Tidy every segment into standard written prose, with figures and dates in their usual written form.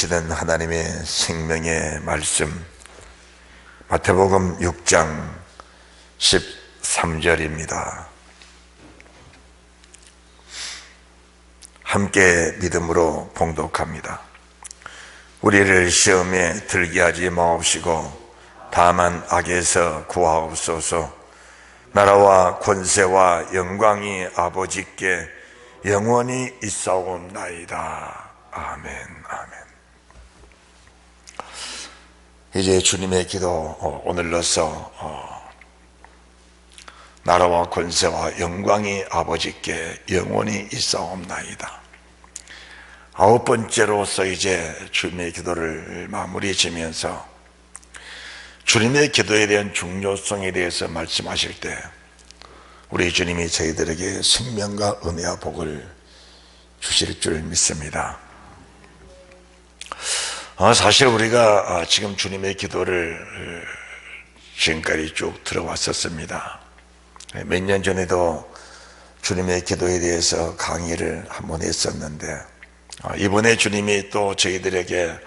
주시는 하나님의 생명의 말씀, 마태복음 6장 13절입니다. 함께 믿음으로 봉독합니다. 우리를 시험에 들게 하지 마옵시고 다만 악에서 구하옵소서. 나라와 권세와 영광이 아버지께 영원히 있사옵나이다. 아멘. 아멘. 이제 주님의 기도 오늘로서 나라와 권세와 영광이 아버지께 영원히 있사옵나이다. 9번째로서 이제 주님의 기도를 마무리 지면서 주님의 기도에 대한 중요성에 대해서 말씀하실 때 우리 주님이 저희들에게 생명과 은혜와 복을 주실 줄 믿습니다. 사실 우리가 지금 주님의 기도를 지금까지 쭉 들어왔었습니다. 몇 년 전에도 주님의 기도에 대해서 강의를 한번 했었는데 이번에 주님이 또 저희들에게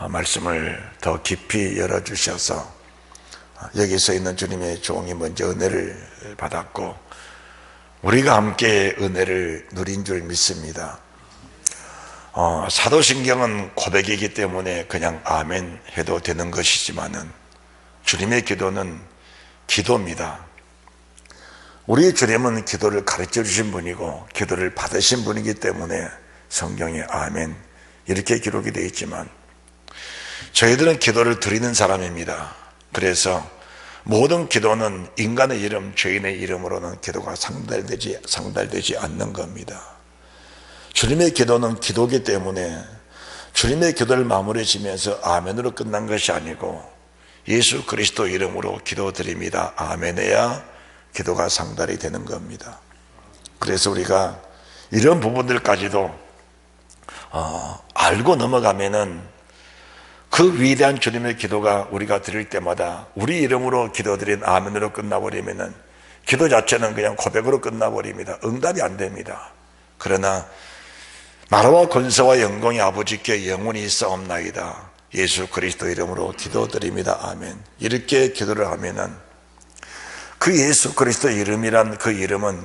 말씀을 더 깊이 열어주셔서 여기서 있는 주님의 종이 먼저 은혜를 받았고 우리가 함께 은혜를 누린 줄 믿습니다. 사도신경은 고백이기 때문에 그냥 아멘 해도 되는 것이지만은 주님의 기도는 기도입니다. 우리 주님은 기도를 가르쳐 주신 분이고 기도를 받으신 분이기 때문에 성경에 아멘 이렇게 기록이 되어 있지만 저희들은 기도를 드리는 사람입니다. 그래서 모든 기도는 인간의 이름, 죄인의 이름으로는 기도가 상달되지 않는 겁니다. 주님의 기도는 기도이기 때문에 주님의 기도를 마무리 지면서 아멘으로 끝난 것이 아니고 예수 그리스도 이름으로 기도드립니다. 아멘해야 기도가 상달이 되는 겁니다. 그래서 우리가 이런 부분들까지도 알고 넘어가면은 그 위대한 주님의 기도가 우리가 드릴 때마다 우리 이름으로 기도드린 아멘으로 끝나버리면은 기도 자체는 그냥 고백으로 끝나버립니다. 응답이 안 됩니다. 그러나 나라와 권세와 영광이 아버지께 영원히 있사옵나이다. 예수 그리스도 이름으로 기도드립니다. 아멘. 이렇게 기도를 하면은 그 예수 그리스도 이름이란 그 이름은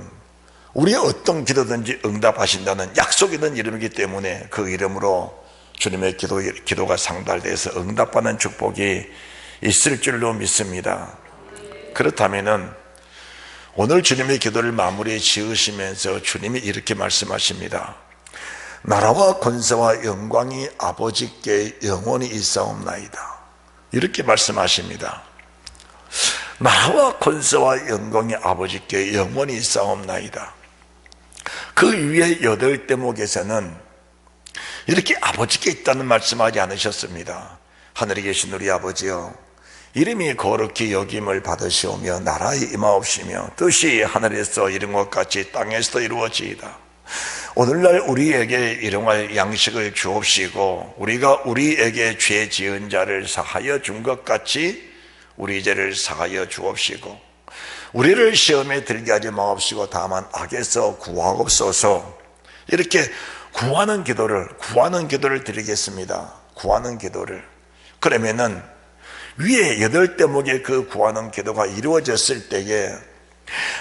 우리의 어떤 기도든지 응답하신다는 약속 있는 이름이기 때문에 그 이름으로 주님의 기도가 상달돼서 응답받는 축복이 있을 줄로 믿습니다. 그렇다면은 오늘 주님의 기도를 마무리 지으시면서 주님이 이렇게 말씀하십니다. 나라와 권세와 영광이 아버지께 영원히 있사옵나이다. 이렇게 말씀하십니다. 나라와 권세와 영광이 아버지께 영원히 있사옵나이다. 그 위에 8대목에서는 이렇게 아버지께 있다는 말씀하지 않으셨습니다. 하늘에 계신 우리 아버지여, 이름이 거룩히 여김을 받으시오며 나라에 임하옵시며 뜻이 하늘에서 이룬 것 같이 땅에서도 이루어지이다. 오늘날 우리에게 일용할 양식을 주옵시고 우리가 우리에게 죄 지은 자를 사하여 준 것 같이 우리 죄를 사하여 주옵시고 우리를 시험에 들게 하지 마옵시고 다만 악에서 구하옵소서. 이렇게 구하는 기도를 드리겠습니다. 구하는 기도를. 그러면은 위에 8대목의 그 구하는 기도가 이루어졌을 때에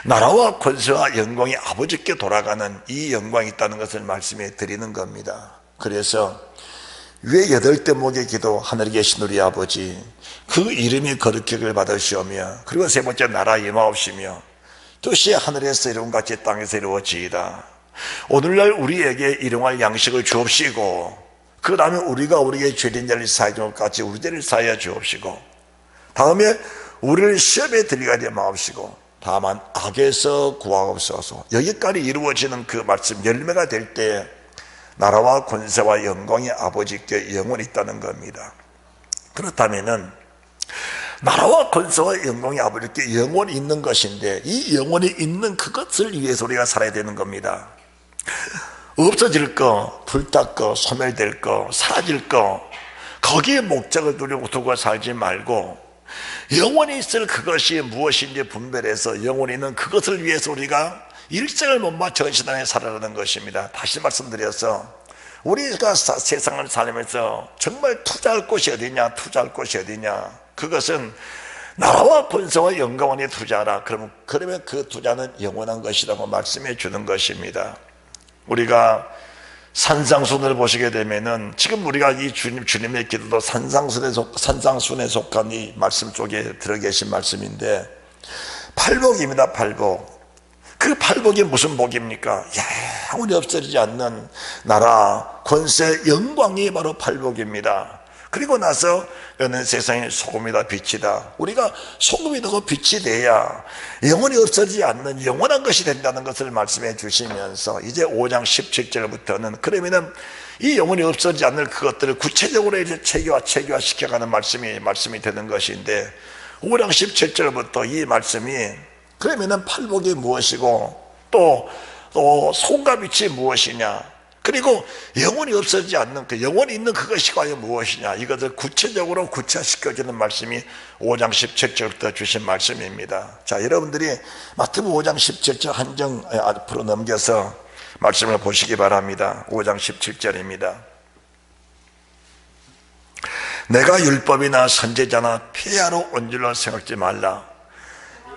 나라와 권세와 영광이 아버지께 돌아가는 이 영광이 있다는 것을 말씀해 드리는 겁니다. 그래서 위에 8대목의 기도, 하늘에 계신 우리 아버지, 그 이름이 거룩하길 받으시오며 그리고 세 번째 나라 임하옵시며 뜻이 하늘에서 이룬 같이 땅에서 이루어지이다. 오늘날 우리에게 일용할 양식을 주옵시고 그 다음에 우리가 우리에게 죄된 자를 사하여 준 것 같이 우리 죄를 사하여 주옵시고 다음에 우리를 시험에 들게 하지 마옵시고 다만 악에서 구하옵소서. 여기까지 이루어지는 그 말씀 열매가 될 때 나라와 권세와 영광이 아버지께 영원히 있다는 겁니다. 그렇다면은 나라와 권세와 영광이 아버지께 영원히 있는 것인데 이 영원히 있는 그것을 위해서 우리가 살아야 되는 겁니다. 없어질 거, 불탈 거, 소멸될 거, 사라질 거 거기에 목적을 두고 살지 말고 영원히 있을 그것이 무엇인지 분별해서 영원히 있는 그것을 위해서 우리가 일생을 못 맞춰 신앙에 살아가는 것입니다. 다시 말씀드려서 우리가 세상을 살면서 정말 투자할 곳이 어디냐, 투자할 곳이 어디냐, 그것은 나라와 번성과 영광원에 투자하라. 그러면 그 투자는 영원한 것이라고 말씀해 주는 것입니다. 우리가 산상순을 보시게 되면은, 지금 우리가 이 주님의 기도도 산상순에 속한 이 말씀 속에 들어 계신 말씀인데, 팔복입니다. 팔복. 그 팔복이 무슨 복입니까? 영원히 없어지지 않는 나라, 권세, 영광이 바로 팔복입니다. 그리고 나서 너는 세상의 소금이다, 빛이다. 우리가 소금이 되고 빛이 돼야 영원히 없어지지 않는 영원한 것이 된다는 것을 말씀해 주시면서, 이제 5장 17절부터는 그러면은 이 영원히 없어지지 않는 그것들을 구체적으로 이제 체계화 시켜가는 말씀이 되는 것인데, 5장 17절부터 이 말씀이 그러면은 팔복이 무엇이고 또 소금과 빛이 무엇이냐, 그리고 영원히 없어지지 않는 그 영원히 있는 그것이 과연 무엇이냐, 이것을 구체적으로 구체화시켜주는 말씀이 5장 17절부터 주신 말씀입니다. 자, 여러분들이 마태복음 5장 17절 한정 앞으로 넘겨서 말씀을 보시기 바랍니다. 5장 17절입니다. 내가 율법이나 선지자나 폐하러 온 줄로 생각지 말라.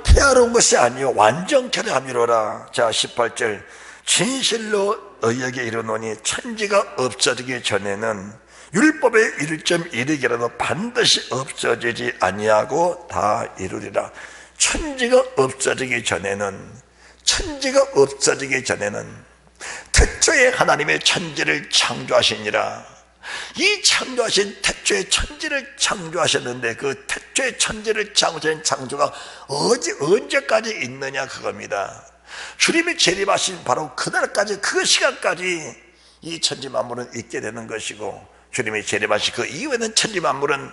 폐하러 온 것이 아니요 완전케 함이로라. 자, 18절. 진실로 너희에게 이르노니 천지가 없어지기 전에는 율법의 1.1익이라도 반드시 없어지지 아니하고 다 이루리라. 천지가 없어지기 전에는 태초에 하나님의 천지를 창조하시니라. 이 창조하신 태초의 천지를 창조하셨는데, 그 태초의 천지를 창조하신 창조가 언제까지 있느냐, 그겁니다. 주님이 재림하신 바로 그날까지, 그 시간까지 이 천지 만물은 있게 되는 것이고, 주님이 재림하신 그 이후에는 천지 만물은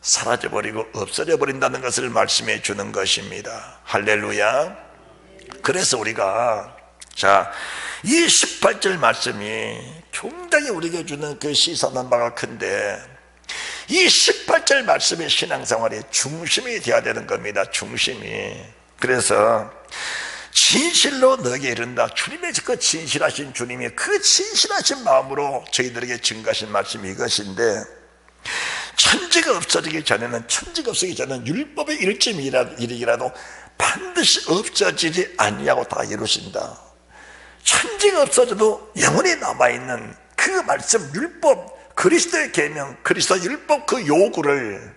사라져버리고 없어져 버린다는 것을 말씀해 주는 것입니다. 할렐루야. 그래서 우리가 이 18절 말씀이 굉장히 우리에게 주는 그 시사하는 바가 큰데, 이 18절 말씀의 신앙생활의 중심이 되어야 되는 겁니다. 중심이. 그래서 진실로 너에게 이른다. 주님의 그 진실하신 주님이 그 진실하신 마음으로 저희들에게 증거하신 말씀이 이것인데, 천지가 없어지기 전에는 율법의 1.1이라도 반드시 없어지지 아니하고 다 이루신다. 천지가 없어져도 영원히 남아있는 그 말씀, 율법, 그리스도의 계명, 그리스도의 율법, 그 요구를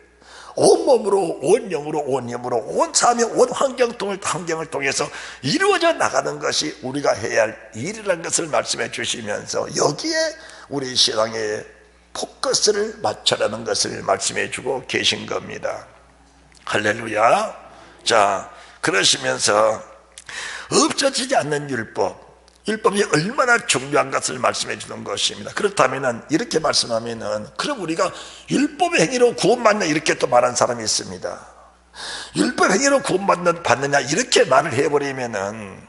온몸으로, 온 영으로, 온 힘으로, 온 삶의 온 환경을 통해서 이루어져 나가는 것이 우리가 해야 할 일이라는 것을 말씀해 주시면서, 여기에 우리 신앙의 포커스를 맞춰라는 것을 말씀해 주고 계신 겁니다. 할렐루야. 자, 그러시면서 없어지지 않는 율법이 얼마나 중요한 것을 말씀해 주는 것입니다. 그렇다면 이렇게 말씀하면은, 그럼 우리가 율법의 행위로 구원받냐, 이렇게 또 말하는 사람이 있습니다. 율법 행위로 구원받느냐 이렇게 말을 해버리면은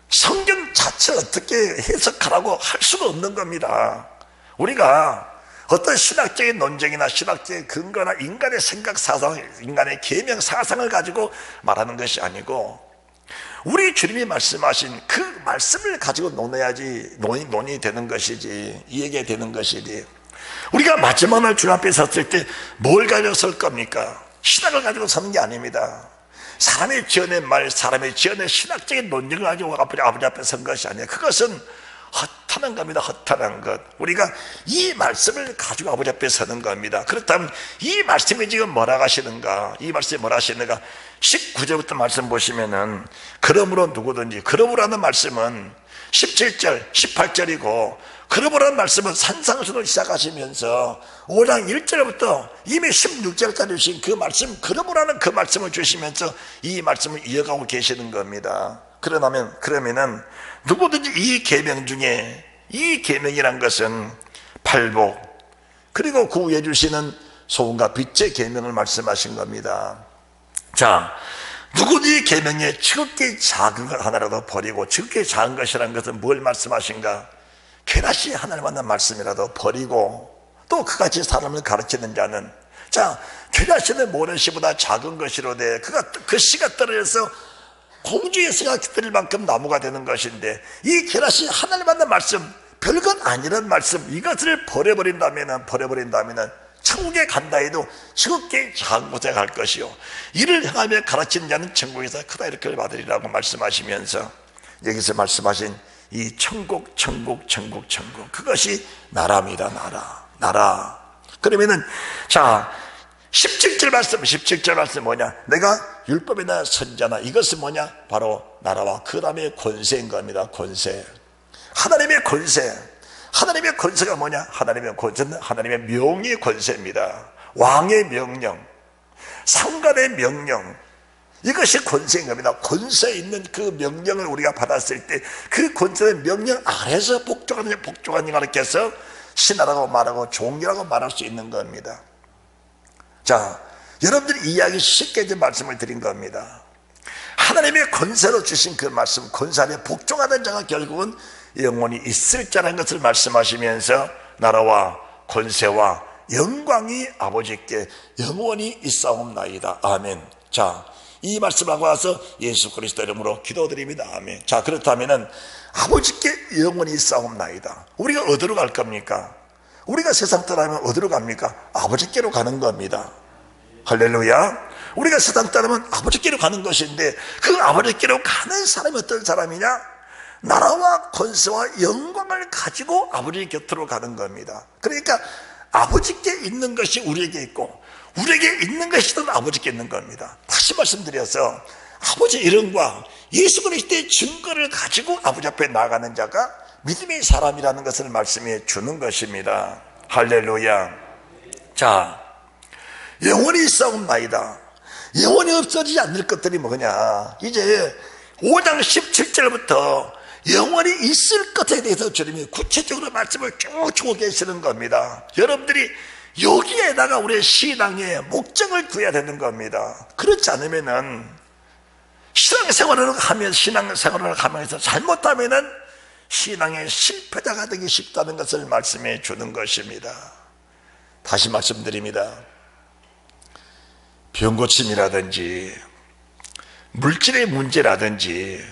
성경 자체를 어떻게 해석하라고 할 수가 없는 겁니다. 우리가 어떤 신학적인 논쟁이나 신학적인 근거나 인간의 생각 사상, 인간의 계명 사상을 가지고 말하는 것이 아니고, 우리 주님이 말씀하신 그 말씀을 가지고 논의되는 것이지, 이야기가 되는 것이지, 우리가 마지막 날 주님 앞에 섰을 때 뭘 가지고 설 겁니까? 신학을 가지고 서는 게 아닙니다. 사람의 지어낸 말, 사람의 지어낸 신학적인 논쟁을 가지고 아버지 앞에 선 것이 아니에요. 그것은 허탄한 겁니다. 허탄한 것. 우리가 이 말씀을 가지고 아버지 앞에 서는 겁니다. 그렇다면 이 말씀이 지금 뭐라고 하시는가? 이 말씀이 뭐라 하시는가? 19절부터 말씀 보시면은, 그러므로 누구든지, 그러므로라는 말씀은 17절, 18절이고, 그러므로라는 말씀은 산상수로 시작하시면서 5장 1절부터 이미 16절까지 주신 그 말씀, 그러므로라는 그 말씀을 주시면서 이 말씀을 이어가고 계시는 겁니다. 그러면은 누구든지 이 계명 중에, 이 계명이란 것은 팔복, 그리고 그 위에 주시는 소금과 빛의 계명을 말씀하신 겁니다. 자, 누구든지 계명에 지극히 작은 것 하나라도 버리고, 지극히 작은 것이라는 것은 뭘 말씀하신가? 괴라시 하나님 만난 말씀이라도 버리고, 또 그같이 사람을 가르치는 자는, 자, 괴라시는 모든 씨보다 작은 것이로되 그 씨가 떨어져서 공주의 씨가 떨어질 만큼 나무가 되는 것인데, 이 괴라시 하나님 만난 말씀, 별것 아니란 말씀, 이것을 버려버린다면 천국에 간다 해도 지극히 작은 곳에 갈 것이요 이를 향하며 가르치는 자는 천국에서 크다 이렇게 받으리라고 말씀하시면서 여기서 말씀하신 이 천국 그것이 나라입니다. 나라. 그러면은 자 17절 말씀 뭐냐? 내가 율법이나 선자나 이것은 뭐냐? 바로 나라와 그 다음에 권세인 겁니다. 권세. 하나님의 권세가 뭐냐? 하나님의 권세는 하나님의 명의 권세입니다. 왕의 명령, 상관의 명령, 이것이 권세인 겁니다. 권세 있는 그 명령을 우리가 받았을 때 그 권세의 명령 아래서 복종하는 가르쳐서 신하라고 말하고 종이라고 말할 수 있는 겁니다. 자, 여러분들이 이해하기 쉽게 이제 말씀을 드린 겁니다. 하나님의 권세로 주신 그 말씀, 권세 안에 복종하는 자가 결국은 영원히 있을 자라는 것을 말씀하시면서 나라와 권세와 영광이 아버지께 영원히 있사옵나이다. 아멘. 자, 이 말씀하고 와서 예수 그리스도 이름으로 기도드립니다. 아멘. 자, 그렇다면은 아버지께 영원히 있사옵나이다. 우리가 어디로 갈 겁니까? 우리가 세상 떠나면 어디로 갑니까? 아버지께로 가는 겁니다. 할렐루야. 우리가 세상 떠나면 아버지께로 가는 것인데 그 아버지께로 가는 사람이 어떤 사람이냐? 나라와 권세와 영광을 가지고 아버지 곁으로 가는 겁니다. 그러니까 아버지께 있는 것이 우리에게 있고 우리에게 있는 것이 또 아버지께 있는 겁니다. 다시 말씀드려서 아버지 이름과 예수 그리스도의 증거를 가지고 아버지 앞에 나가는 자가 믿음의 사람이라는 것을 말씀해 주는 것입니다. 할렐루야. 자, 영원히 있사옵나이다. 영원히 없어지지 않을 것들이 뭐냐? 이제 5장 17절부터 영원히 있을 것에 대해서 주님이 구체적으로 말씀을 쭉 주고 계시는 겁니다. 여러분들이 여기에다가 우리의 신앙의 목적을 구해야 되는 겁니다. 그렇지 않으면은 신앙생활을 하면서 잘못하면은 신앙의 실패자가 되기 쉽다는 것을 말씀해 주는 것입니다. 다시 말씀드립니다. 병고침이라든지 물질의 문제라든지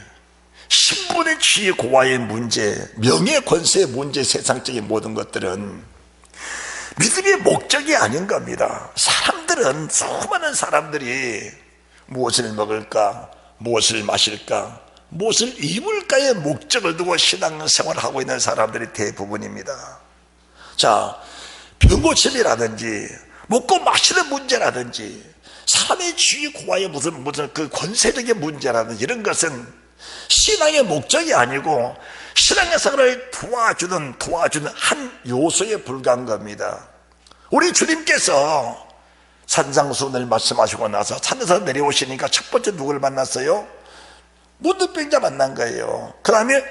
신분의 지위 고하의 문제, 명예 권세의 문제, 세상적인 모든 것들은 믿음의 목적이 아닌 겁니다. 수많은 사람들이 무엇을 먹을까, 무엇을 마실까, 무엇을 입을까의 목적을 두고 신앙생활을 하고 있는 사람들이 대부분입니다. 자, 병고침이라든지 먹고 마시는 문제라든지 사람의 지위 고하의 무슨 그 권세적인 문제라든지 이런 것은 신앙의 목적이 아니고 신앙생활을 도와주는 한 요소에 불과한 겁니다. 우리 주님께서 산상수훈을 말씀하시고 나서 산에서 내려오시니까 첫 번째 누구를 만났어요? 문둥병자 만난 거예요. 그 다음에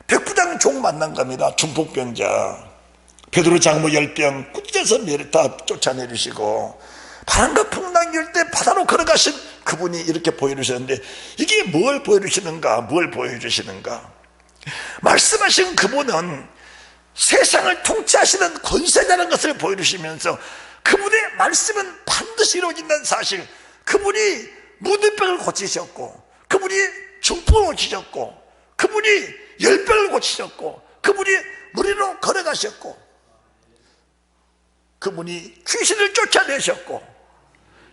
백부장 종 만난 겁니다. 중풍병자. 베드로 장모 10병 꾸짖어서 다 쫓아내주시고 바람과 풍랑이 일 때 바다로 걸어가신 그분이 이렇게 보여주셨는데 이게 뭘 보여주시는가? 말씀하신 그분은 세상을 통치하시는 권세자라는 것을 보여주시면서 그분의 말씀은 반드시 이루어진다는 사실, 그분이 무드병을 고치셨고 그분이 중풍을 고치셨고 그분이 열병을 고치셨고 그분이 무리로 걸어가셨고 그분이 귀신을 쫓아내셨고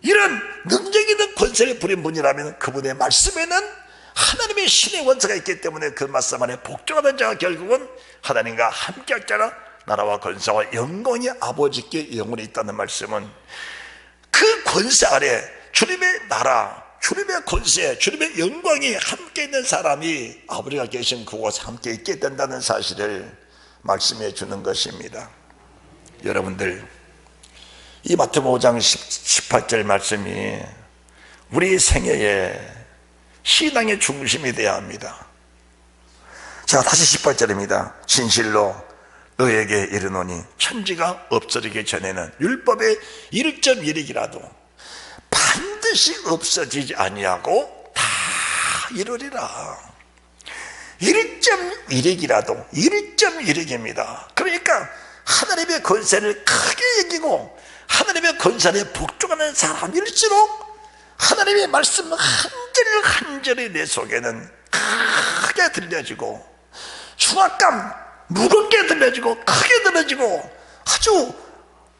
이런 능력 있는 권세를 부린 분이라면 그분의 말씀에는 하나님의 신의 원사가 있기 때문에 그 말씀 안에 복종하는 자가 결국은 하나님과 함께할 자라 나라와 권세와 영광이 아버지께 영원히 있다는 말씀은 그 권세 아래 주님의 나라, 주님의 권세, 주님의 영광이 함께 있는 사람이 아버지가 계신 그곳에 함께 있게 된다는 사실을 말씀해 주는 것입니다. 여러분들, 이 마태복음 5장 18절 말씀이 우리 생애의 신앙의 중심이 되어야 합니다. 자, 다시 18절입니다. 진실로 너에게 이르노니 천지가 없어지기 전에는 율법의 1.1익이라도 반드시 없어지지 아니하고 다 이루리라. 1.1익이라도 1.1익입니다. 그러니까 하나님의 권세를 크게 여기고 하나님의 권세에 복종하는 사람일수록 하나님의 말씀 한 절이 내 속에는 크게 들려지고 중압감, 무겁게 들려지고 크게 들려지고 아주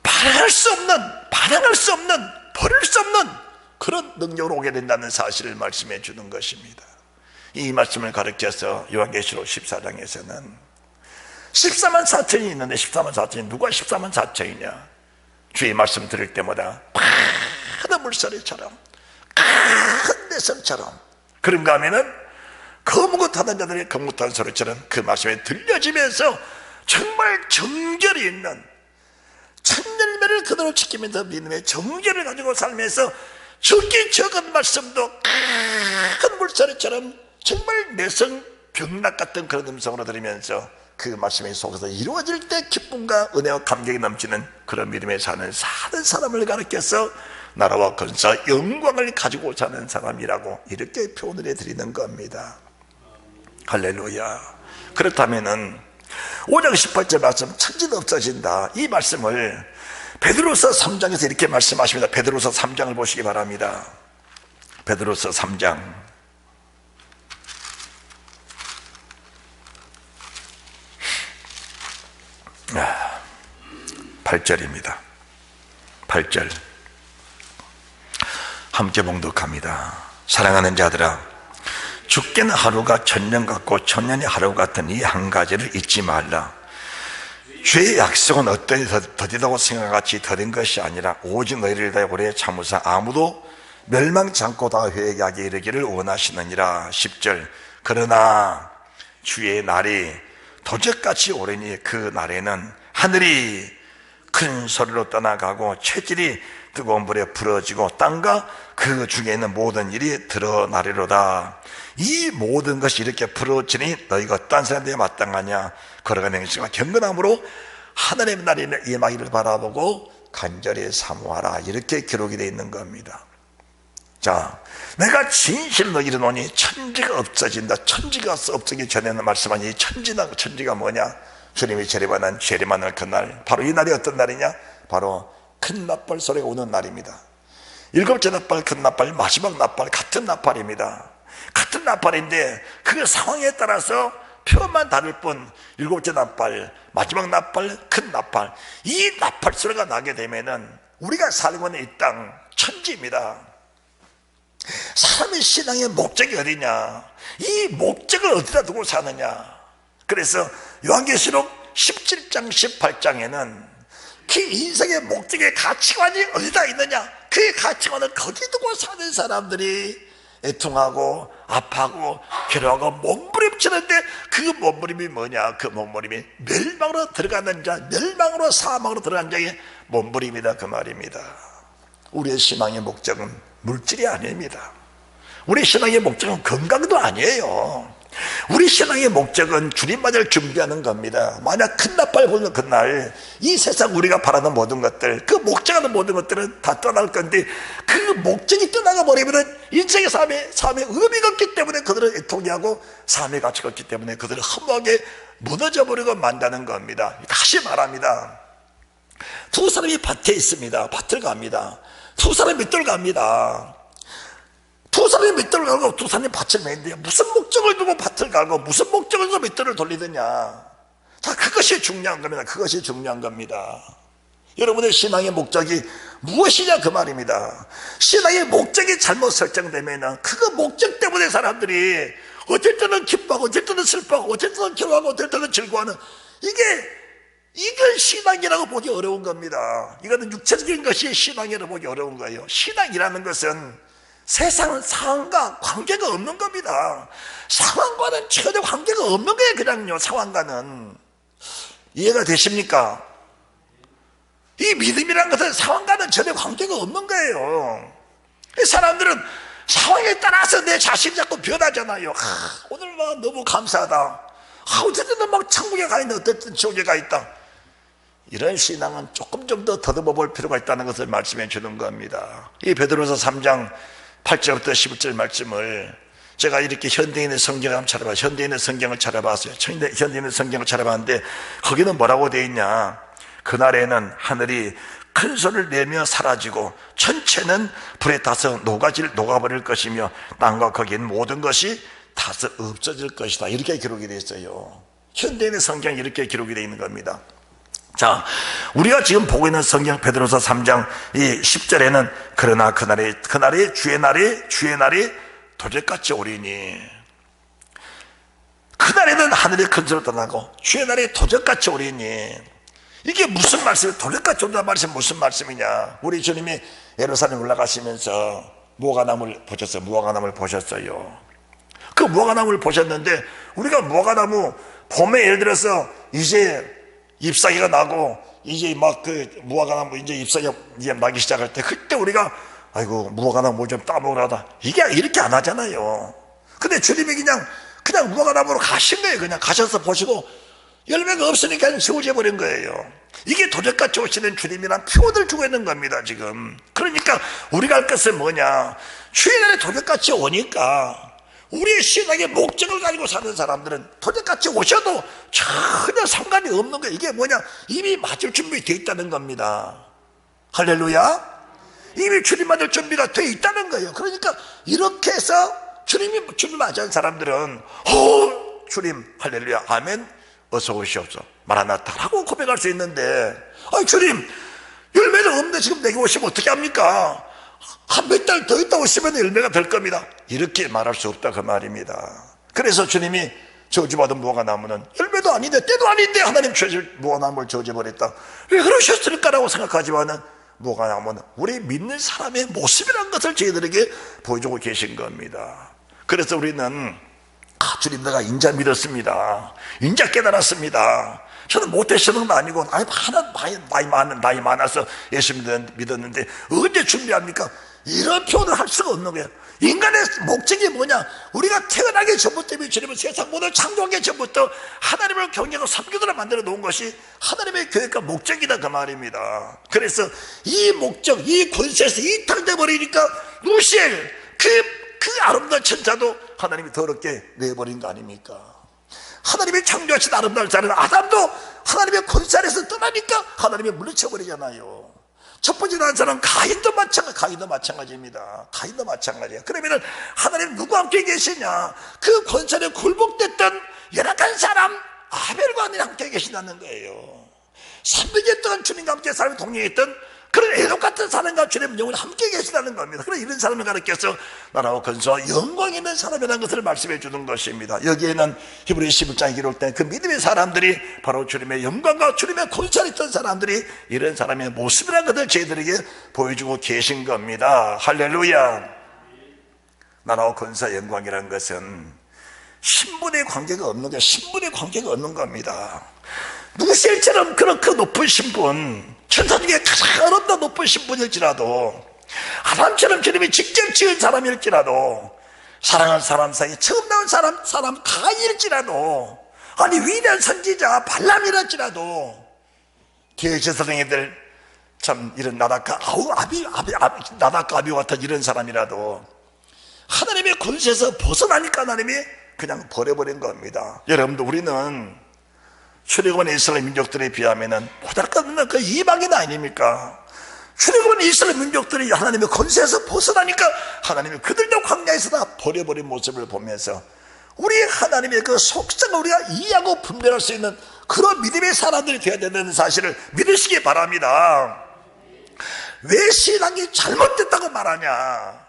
반항할 수 없는 버릴 수 없는 그런 능력으로 오게 된다는 사실을 말씀해 주는 것입니다. 이 말씀을 가르쳐서 요한계시록 14장에서는 14만 4천이 있는데 14만 4천이 누가 14만 4천이냐? 주의 말씀 들을 때마다 큰 물소리처럼 큰 대성처럼 그런가 하면은 거무긋하는 자들의 거무긋한 소리처럼 그 말씀에 들려지면서 정말 정결이 있는 천열매를 그대로 지키면서 믿음의 정결을 가지고 살면서 적기 적은 말씀도 큰 물소리처럼 정말 내성 병락 같은 그런 음성으로 들으면서 그 말씀이 속에서 이루어질 때 기쁨과 은혜와 감격이 넘치는 그런 믿음에 사는 사람을 가르쳐서 나라와 권사 영광을 가지고 사는 사람이라고 이렇게 표현을 해드리는 겁니다. 할렐루야. 그렇다면은 5장 18절 말씀 천지는 없어진다, 이 말씀을 베드로서 3장에서 이렇게 말씀하십니다. 베드로서 3장을 보시기 바랍니다. 베드로서 3장 8절입니다. 8절 함께 봉독합니다. 사랑하는 자들아, 죽게는 하루가 천년 같고 천년이 하루 같은 이 한 가지를 잊지 말라. 죄의 약속은 어떠니 더디다고 생각같이 더딘 것이 아니라 오직 너희를 다해 오래 참으사 아무도 멸망치 않고 다 회개하게 이르기를 원하시느니라. 10절 그러나 주의 날이 도적같이 오르니 그 날에는 하늘이 큰 소리로 떠나가고 체질이 뜨거운 불에 부러지고 땅과 그 중에 있는 모든 일이 드러나리로다. 이 모든 것이 이렇게 부러지니 너희가 어떠한 사람들에 마땅하냐? 걸어가는 것과 경건함으로 하나님의 날이 임하기를 바라보고 간절히 사모하라. 이렇게 기록이 되어 있는 겁니다. 자, 내가 진실로 이르노니 천지가 없어진다. 천지가 없어지기 전에는 말씀한 이 천지가 뭐냐? 주님이 재림하는 그날, 바로 이 날이 어떤 날이냐? 바로 큰 나팔 소리가 오는 날입니다. 일곱째 나팔, 큰 나팔, 마지막 나팔, 같은 나팔입니다. 같은 나팔인데 그 상황에 따라서 표현만 다를 뿐, 일곱째 나팔, 마지막 나팔, 큰 나팔, 이 나팔 소리가 나게 되면은 우리가 살고 있는 이 땅 천지입니다. 사람의 신앙의 목적이 어디냐? 이 목적을 어디다 두고 사느냐? 그래서 요한계시록 17장 18장에는 그 인생의 목적의 가치관이 어디다 있느냐? 그 가치관을 거기 두고 사는 사람들이 애통하고 아파하고 괴로워하고 몸부림치는데 그 몸부림이 뭐냐? 그 몸부림이 멸망으로 들어가는 자, 멸망으로 사망으로 들어간 자의 몸부림이다, 그 말입니다. 우리의 신앙의 목적은 물질이 아닙니다. 우리 신앙의 목적은 건강도 아니에요. 우리 신앙의 목적은 주님만을 준비하는 겁니다. 만약 큰 나팔 불는 그날 이 세상 우리가 바라는 모든 것들, 그 목적하는 모든 것들은 다 떠날 건데 그 목적이 떠나가 버리면 인생의 삶에 의미가 없기 때문에 그들은 애통해하고 삶의 가치가 없기 때문에 그들은 허무하게 무너져 버리고 만다는 겁니다. 다시 말합니다. 두 사람이 밭에 있습니다. 밭을 갑니다. 두 사람이 밑돌 갑니다. 두 사람이 밑돌을 갈고 두 사람이 밭을 매는데 무슨 목적을 두고 밭을 갈고 무슨 목적을 두고 밑돌을 돌리느냐? 자, 그것이 중요한 겁니다. 그것이 중요한 겁니다. 여러분의 신앙의 목적이 무엇이냐, 그 말입니다. 신앙의 목적이 잘못 설정되면 그 목적 때문에 사람들이 어쩔 때는 기뻐하고 어쩔 때는 슬퍼하고 어쩔 때는 괴로워하고 어쩔 때는 즐거워하는, 이건 신앙이라고 보기 어려운 겁니다. 이거는 육체적인 것이 신앙이라고 보기 어려운 거예요. 신앙이라는 것은 세상 상황과 관계가 없는 겁니다. 상황과는 전혀 관계가 없는 거예요. 그냥요, 상황과는. 이해가 되십니까? 이 믿음이라는 것은 상황과는 전혀 관계가 없는 거예요. 사람들은 상황에 따라서 내 자신이 자꾸 변하잖아요. 오늘 막 너무 감사하다. 어쨌든 막 천국에 가 있는, 어쨌든 지옥에 가 있다. 이런 신앙은 조금 좀 더 더듬어 볼 필요가 있다는 것을 말씀해 주는 겁니다. 이 베드로서 3장 8절부터 11절 말씀을 제가 이렇게 현대인의 성경을 한번 찾아봤어요. 현대인의 성경을 찾아봤어요. 현대인의 성경을 찾아봤는데 거기는 뭐라고 되어 있냐? 그날에는 하늘이 큰 소리를 내며 사라지고 천체는 불에 타서 녹아버릴 것이며 땅과 거기 있는 모든 것이 타서 없어질 것이다. 이렇게 기록이 되어 있어요. 현대인의 성경이 이렇게 기록이 되어 있는 겁니다. 자, 우리가 지금 보고 있는 성경 베드로서 3장 이 10절에는 그러나 그날이 주의 날이 도적같이 오리니, 그날에는 하늘이 큰 소리로 떠나고 주의 날이 도적같이 오리니, 이게 무슨 말씀이에요? 도적같이 온다는 말씀이 무슨 말씀이냐? 우리 주님이 예루살렘 올라가시면서 무화과나무를 보셨어요. 그 무화과나무를 보셨는데, 우리가 무화과나무 봄에 예를 들어서 이제 잎사귀가 나고 이제 막 그 무화과나무 이제 잎사귀가 이제 나기 시작할 때, 그때 우리가 아이고 무화과나무 좀 따먹으라다, 이게 이렇게 안 하잖아요. 근데 주님이 그냥 무화과나무로 가신 거예요. 그냥 가셔서 보시고 열매가 없으니까 세워져 버린 거예요. 이게 도적같이 오시는 주님이란 표현을 주고 있는 겁니다, 지금. 그러니까 우리가 할 것은 뭐냐? 주의 날에 도적같이 오니까 우리의 신앙의 목적을 가지고 사는 사람들은 도적같이 오셔도 전혀 상관이 없는 거예요. 이게 뭐냐? 이미 맞을 준비 되어 있다는 겁니다. 할렐루야. 이미 주님 맞을 준비가 되어 있다는 거예요. 그러니까 이렇게 해서 주님 맞은 사람들은 주님 할렐루야 아멘 어서 오시옵소 마라나타라고 고백할 수 있는데, 주님 열매는 없는데 지금 내게 오시면 어떻게 합니까? 한 몇 달 더 있다 오시면 열매가 될 겁니다, 이렇게 말할 수 없다, 그 말입니다. 그래서 주님이 저주받은 무화과나무는 열매도 아닌데 때도 아닌데 하나님 무화과나무를 저주버렸다, 왜 그러셨을까라고 생각하지만은 무화과나무는 우리 믿는 사람의 모습이라는 것을 저희들에게 보여주고 계신 겁니다. 그래서 우리는 주님 내가 인자 믿었습니다, 인자 깨달았습니다, 저는 못되시는 건 아니고 나이 많아서 예수 믿었는데 언제 준비합니까? 이런 표현을 할 수가 없는 거예요. 인간의 목적이 뭐냐? 우리가 태어나기 전부터 주님은 세상 모든 창조하기 전부터 하나님을 경외하고 섬기도록 만들어 놓은 것이 하나님의 계획과 목적이다, 그 말입니다. 그래서 이 목적, 이 권세에서 이탈돼 버리니까 루시엘 그 아름다운 천사도 하나님이 더럽게 내버린 거 아닙니까? 하나님이 창조하신 아름다운 자는 아담도 하나님의 권세 아래서 떠나니까 하나님이 물리쳐버리잖아요. 첫 번째 난 사람 가인도 마찬가지입니다. 가인도 마찬가지예요. 그러면은 하나님 누구와 함께 계시냐? 그 권세에 굴복됐던 연약한 사람 아벨과 함께 계신다는 거예요. 300년 동안 주님과 함께 삶을 동행했던 그런 애독 같은 사람과 주님 영원히 함께 계시다는 겁니다. 그래서 이런 사람을 가르쳐서 나라와 근소와 영광 있는 사람이라는 것을 말씀해 주는 것입니다. 여기에는 히브리서 11장에 기록된 그 믿음의 사람들이 바로 주님의 영광과 주님의 권세를 있던 사람들이 이런 사람의 모습이라는 것을 저희들에게 보여주고 계신 겁니다. 할렐루야. 나라와 권세와 영광이라는 것은 신분의 관계가 없는 게 신분의 관계가 없는 겁니다. 누구실처럼 그렇게 높은 신분, 천사 중에 가장 어렵다 높은 신분일지라도, 아담처럼 주님이 직접 지은 사람일지라도, 사랑하는 사람 사이에 처음 나온 사람 가인일지라도, 아니 위대한 선지자 발람이랄지라도, 대제사장애들 참 이런 나다카 아비와 같은 이런 사람이라도 하나님의 권세에서 벗어나니까 하나님이 그냥 버려버린 겁니다. 여러분들, 우리는 출애굽한 이스라엘 민족들에 비하면은 보잘것없는 그 이방인 아닙니까? 출애굽한 이스라엘 민족들이 하나님의 권세에서 벗어나니까 하나님이 그들도 광야에서 다 버려버린 모습을 보면서 우리 하나님의 그 속성을 우리가 이해하고 분별할 수 있는 그런 믿음의 사람들이 되어야 된다는 사실을 믿으시기 바랍니다. 왜 신앙이 잘못됐다고 말하냐?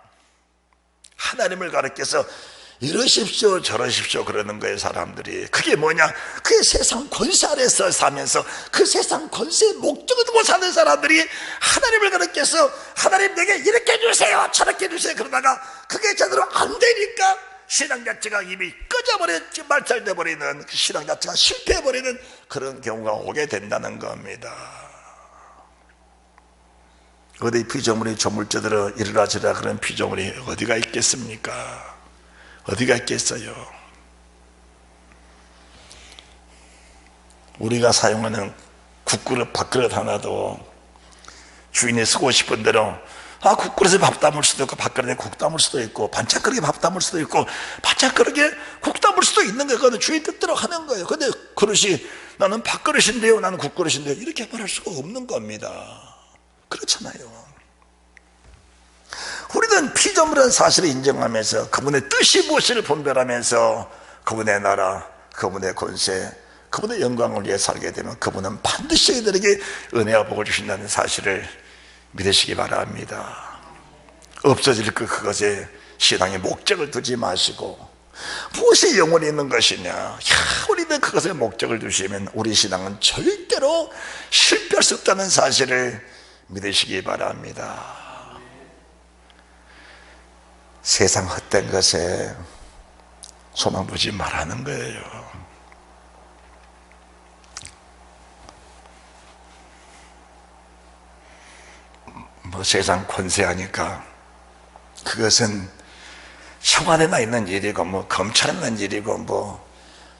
하나님을 가르쳐서 이러십시오 저러십시오 그러는 거예요, 사람들이. 그게 뭐냐? 그 세상 권세 아래서 사면서 그 세상 권세의 목적을 두고 사는 사람들이 하나님을 가르쳐서 하나님 내게 이렇게 해주세요 저렇게 해주세요 그러다가 그게 제대로 안 되니까 신앙 자체가 이미 꺼져버렸지, 말살돼버리는, 그 신앙 자체가 실패해버리는 그런 경우가 오게 된다는 겁니다. 어디 피조물이 조물주들어 이르라지라 그런 피조물이 어디가 있겠습니까? 어디가 있겠어요? 우리가 사용하는 국그릇, 밥그릇 하나도 주인이 쓰고 싶은 대로 국그릇에 밥 담을 수도 있고 밥그릇에 국 담을 수도 있고 반찬그릇에 밥 담을 수도 있고 반찬그릇에 국 담을 수도 있는 거예요. 그건 주인 뜻대로 하는 거예요. 근데 그릇이 나는 밥그릇인데요 나는 국그릇인데요 이렇게 말할 수가 없는 겁니다. 그렇잖아요. 우리는 피조물은 사실을 인정하면서 그분의 뜻이 무엇을 분별하면서 그분의 나라, 그분의 권세, 그분의 영광을 위해 살게 되면 그분은 반드시 저희들에게 은혜와 복을 주신다는 사실을 믿으시기 바랍니다. 없어질 그것에 신앙의 목적을 두지 마시고 무엇이 영원히 있는 것이냐, 우리는 그것에 목적을 두시면 우리 신앙은 절대로 실패할 수 없다는 사실을 믿으시기 바랍니다. 세상 헛된 것에 소망 두지 말라는 거예요. 뭐 세상 권세하니까 그것은 청와대나 있는 일이고 뭐 검찰에 있는 일이고 뭐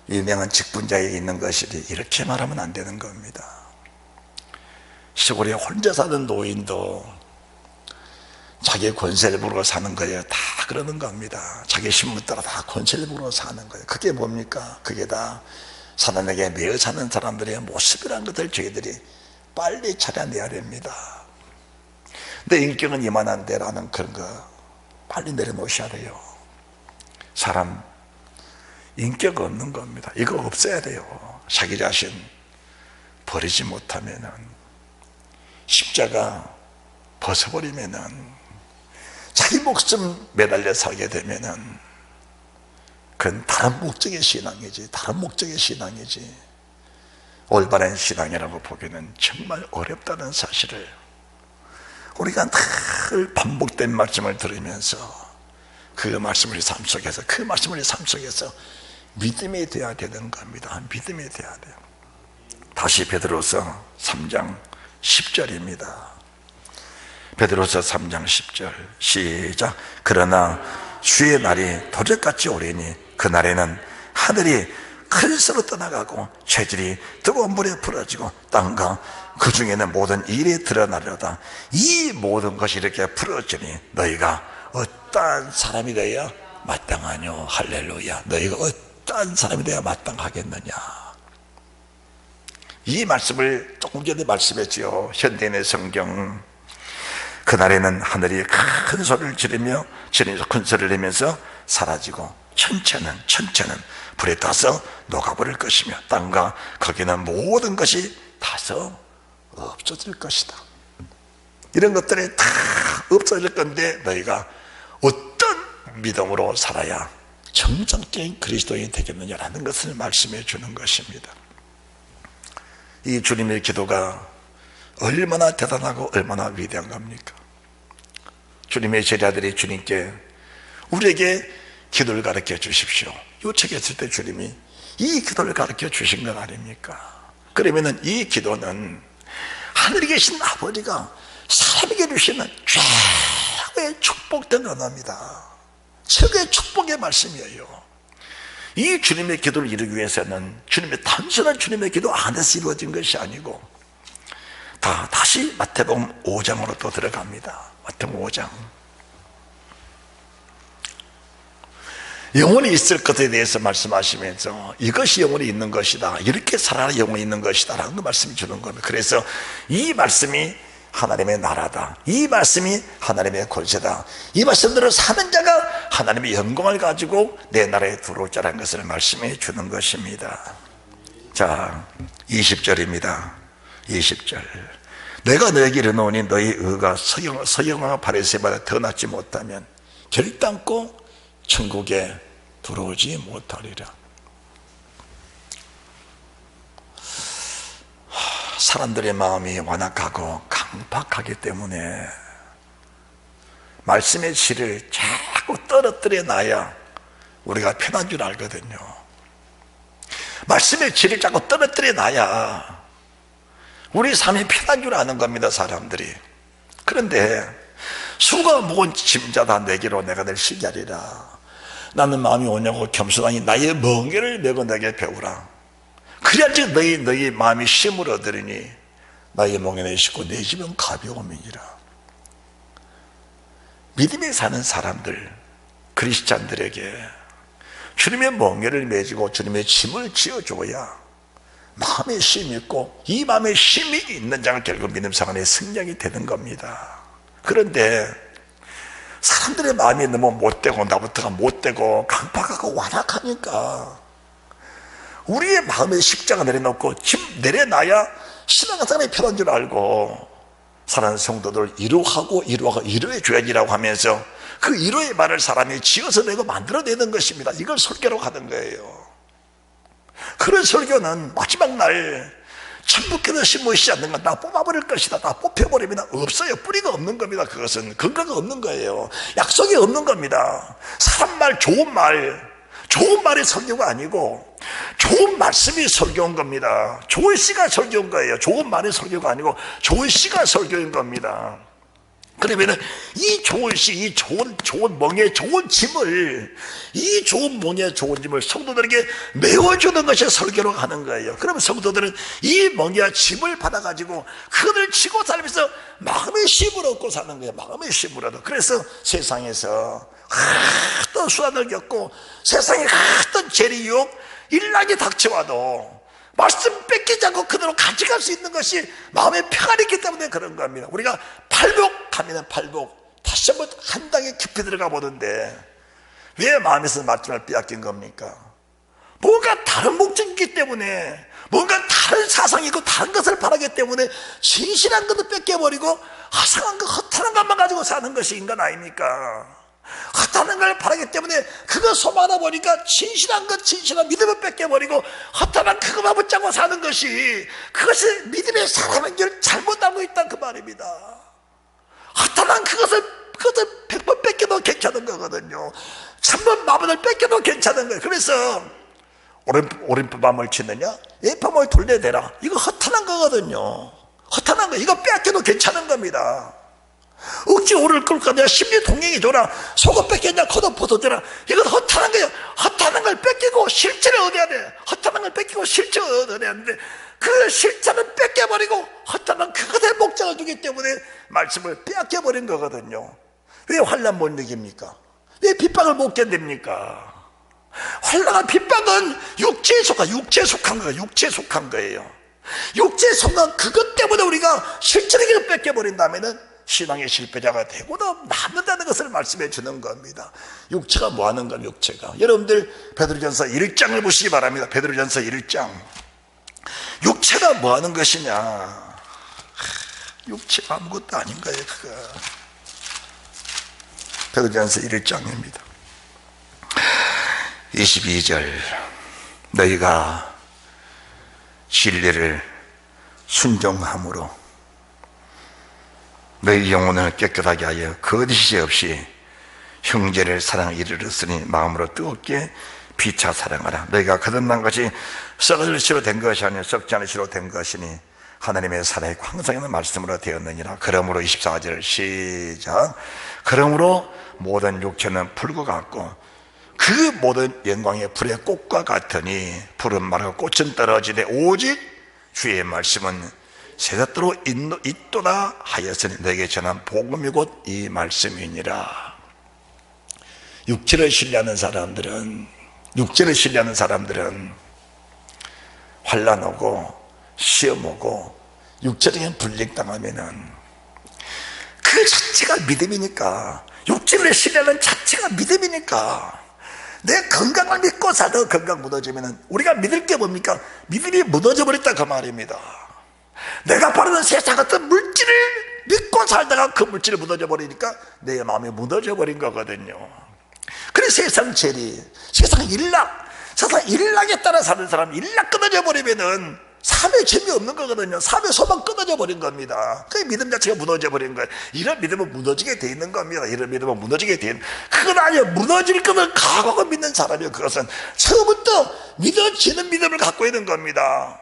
유명한 직분자에 있는 것이지, 이렇게 말하면 안 되는 겁니다. 시골에 혼자 사는 노인도 자기 권세를 부르고 사는 거예요. 다 그러는 겁니다. 자기 신분 따라 다 권세를 부르고 사는 거예요. 그게 뭡니까? 그게 다 사단에게 매여 사는 사람들의 모습이라는 것을 저희들이 빨리 찾아내야 됩니다. 내 인격은 이만한데라는 그런 거 빨리 내려놓으셔야 돼요. 사람 인격 없는 겁니다. 이거 없애야 돼요. 자기 자신 버리지 못하면은, 십자가 벗어버리면은, 자기 목숨 매달려 살게 되면은 그건 다른 목적의 신앙이지, 다른 목적의 신앙이지 올바른 신앙이라고 보기는 정말 어렵다는 사실을 우리가 늘 반복된 말씀을 들으면서 그 말씀을 우리 삶 속에서, 그 말씀을 우리 삶 속에서 믿음이 되어야 되는 겁니다. 믿음이 되어야 돼요. 다시 베드로서 3장 10절입니다. 베드로서 3장 10절 시작. 그러나 주의 날이 도적같이 오리니 그날에는 하늘이 큰 소리로 떠나가고 체질이 뜨거운 물에 풀어지고 땅과 그 중에는 모든 일이 드러나려다. 이 모든 것이 이렇게 풀어지니 너희가 어떠한 사람이 되어야 마땅하뇨. 할렐루야. 너희가 어떠한 사람이 되어야 마땅하겠느냐. 이 말씀을 조금 전에 말씀했지요. 현대인의 성경. 그날에는 하늘이 큰 소리를 지르며 큰 소리를 내면서 사라지고 천체는 불에 타서 녹아버릴 것이며 땅과 거기는 모든 것이 타서 없어질 것이다. 이런 것들이 다 없어질 건데 너희가 어떤 믿음으로 살아야 정상적인 그리스도인이 되겠느냐라는 것을 말씀해 주는 것입니다. 이 주님의 기도가 얼마나 대단하고 얼마나 위대한 겁니까? 주님의 제자들이 주님께 우리에게 기도를 가르쳐 주십시오 요청했을 때 주님이 이 기도를 가르쳐 주신 건 아닙니까? 그러면은 이 기도는 하늘에 계신 아버지가 사람에게 주시는 최고의 축복된 언어입니다. 최고의 축복의 말씀이에요. 이 주님의 기도를 이루기 위해서는 주님의 단순한 주님의 기도 안에서 이루어진 것이 아니고 다시 마태복음 5장으로 또 들어갑니다. 마태복음 5장. 영원히 있을 것에 대해서 말씀하시면서 이것이 영원히 있는 것이다, 이렇게 살아야 영원히 있는 것이다 라는 그 말씀을 주는 겁니다. 그래서 이 말씀이 하나님의 나라다, 이 말씀이 하나님의 권세다, 이 말씀대로 사는 자가 하나님의 영광을 가지고 내 나라에 들어올 자라는 것을 말씀해 주는 것입니다. 자, 20절입니다 20절. 내가 너에게 이르노니 너희 의가 서경과 바리새인보다 더 낫지 못하면 결단코 천국에 들어오지 못하리라. 사람들의 마음이 완악하고 강박하기 때문에 말씀의 질을 자꾸 떨어뜨려 놔야 우리가 편한 줄 알거든요. 말씀의 질을 자꾸 떨어뜨려 놔야 우리 삶이 편한 줄 아는 겁니다, 사람들이. 그런데 수가 무거운 짐자다 내게로 내가 늘 쉬게 하리라. 나는 마음이 오냐고 겸손하니 나의 멍에를 메고 내게 배우라. 그래야지 너희 마음이 쉼을 얻으리니 나의 멍에 내싣고 내 집은 가벼움이니라. 믿음에 사는 사람들, 그리스찬들에게 주님의 멍에를 메지고 주님의 짐을 지어줘야 마음에 쉼이 있고, 이 마음에 쉼이 있는 자가 결국 믿음 생활의 승량이 되는 겁니다. 그런데 사람들의 마음이 너무 못되고 나부터가 못되고 강박하고 완악하니까 우리의 마음에 십자가 내려놓고 짐 내려놔야 신앙생활이 편한 줄 알고 사랑하는 성도들 위로하고 위로해줘야지라고 하면서 그 위로의 말을 사람이 지어서 내고 만들어내는 것입니다. 이걸 설교로 하는 거예요. 그런 설교는 마지막 날 천북해도 심으시지 않는 건 다 뽑아버릴 것이다. 다 뽑혀버리면 없어요. 뿌리가 없는 겁니다. 그것은 근거가 없는 거예요. 약속이 없는 겁니다. 사람 말, 좋은 말이 설교가 아니고 좋은 말씀이 설교인 겁니다. 좋은 시가 설교인 거예요. 좋은 말이 설교가 아니고 좋은 시가 설교인 겁니다. 그러면은 이 좋은 시, 이 좋은 멍에 좋은 짐을, 이 좋은 멍에 좋은 짐을 성도들에게 메워주는 것이 설교로 하는 거예요. 그러면 성도들은 이 멍에와 짐을 받아가지고 그들을 치고 살면서 마음의 쉼을 얻고 사는 거예요. 마음의 쉼을 얻어. 그래서 세상에서 어떤 수난을 겪고 세상에 어떤 재리 유혹, 일락이 닥쳐와도 말씀 뺏기지 않고 그대로 가져갈 수 있는 것이 마음의 평안이 있기 때문에 그런 겁니다. 우리가 팔복하면 팔복, 다시 한번 한 단계 깊이 들어가 보는데 왜 마음에서 말씀을 빼앗긴 겁니까? 뭔가 다른 목적이 있기 때문에, 뭔가 다른 사상이 있고 다른 것을 바라기 때문에 진실한 것도 뺏겨버리고 허상한 것, 허탄한 것만 가지고 사는 것이 인간 아닙니까? 허탄한 걸 바라기 때문에 그거 소망하다 보니까 진실한 것, 진실한 믿음을 뺏겨버리고 허탄한 그것만 붙잡고 사는 것이, 그것이 믿음의 사람인 줄 잘못 알고 있다는 그 말입니다. 허탄한 그것을 100번 뺏겨도 괜찮은 거거든요. 1000번 마음을 뺏겨도 괜찮은 거예요. 그래서 오른밤을 치느냐 왼밤을 돌려대라, 이거 허탄한 거거든요. 허탄한 거, 이거 뺏겨도 괜찮은 겁니다. 억지 오를 끌까 내가 심리 동행이 줘라, 속옷 뺏겼냐 겉옷 벗어줘라, 이건 허탄한 거예요. 허탄한 걸 뺏기고 실체를 얻어야 돼. 허탄한 걸 뺏기고 실체를 얻어야 되는데 그 실체는 뺏겨버리고 허탄한 그것에 목적을 두기 때문에 말씀을 빼앗겨버린 거거든요. 왜 환난 못 이깁니까? 왜 핍박을 못 견딥니까? 환난과 핍박은 육체에 속한 거예요. 육체에 속한 거예요. 육체에 속한 그것 때문에 우리가 실체를 뺏겨버린다면은 신앙의 실패자가 되고도 남는다는 것을 말씀해 주는 겁니다. 육체가 뭐 하는 가, 육체가. 여러분들 베드로전서 1장을 보시기 바랍니다. 베드로전서 1장. 육체가 뭐 하는 것이냐? 육체가 아무것도 아닌 거예요, 그거. 베드로전서 1장입니다. 22절. 너희가 진리를 순종함으로 너희 영혼을 깨끗하게 하여 거짓이 없이 형제를 사랑에 이르렀으니 마음으로 뜨겁게 피차 사랑하라. 너희가 거듭난 것이 썩을 시로 된 것이 아니라 썩지 않을 시로 된 것이니 하나님의 사랑이 항상 있는 말씀으로 되었느니라. 그러므로 24절 시작. 그러므로 모든 육체는 불과 같고 그 모든 영광의 불의 꽃과 같으니 불은 마르고 꽃은 떨어지되 오직 주의 말씀은 세대토록 있도다 하였으니 너에게 전한 복음이 곧 이 말씀이니라. 육체를 신뢰하는 사람들은 환난 오고 시험 오고 육체적인 불이익 당하면은 그 자체가 믿음이니까, 육체를 신뢰하는 자체가 믿음이니까, 내 건강을 믿고 살다가 건강 무너지면은 우리가 믿을 게 뭡니까? 믿음이 무너져 버렸다 그 말입니다. 내가 바라는 세상 같은 물질을 믿고 살다가 그 물질이 무너져 버리니까 내 마음이 무너져 버린 거거든요. 그래서 세상 재리, 세상 일락, 세상 일락에 따라 사는 사람, 일락 끊어져 버리면은 삶의 재미없는 거거든요. 삶의 소망 끊어져 버린 겁니다. 그 믿음 자체가 무너져 버린 거예요. 이런 믿음은 무너지게 돼 있는 겁니다. 이런 믿음은 무너지게 돼 있는, 그건 아니에요. 무너질 것을 각오하고 믿는 사람이에요. 그것은 처음부터 믿어지는 믿음을 갖고 있는 겁니다.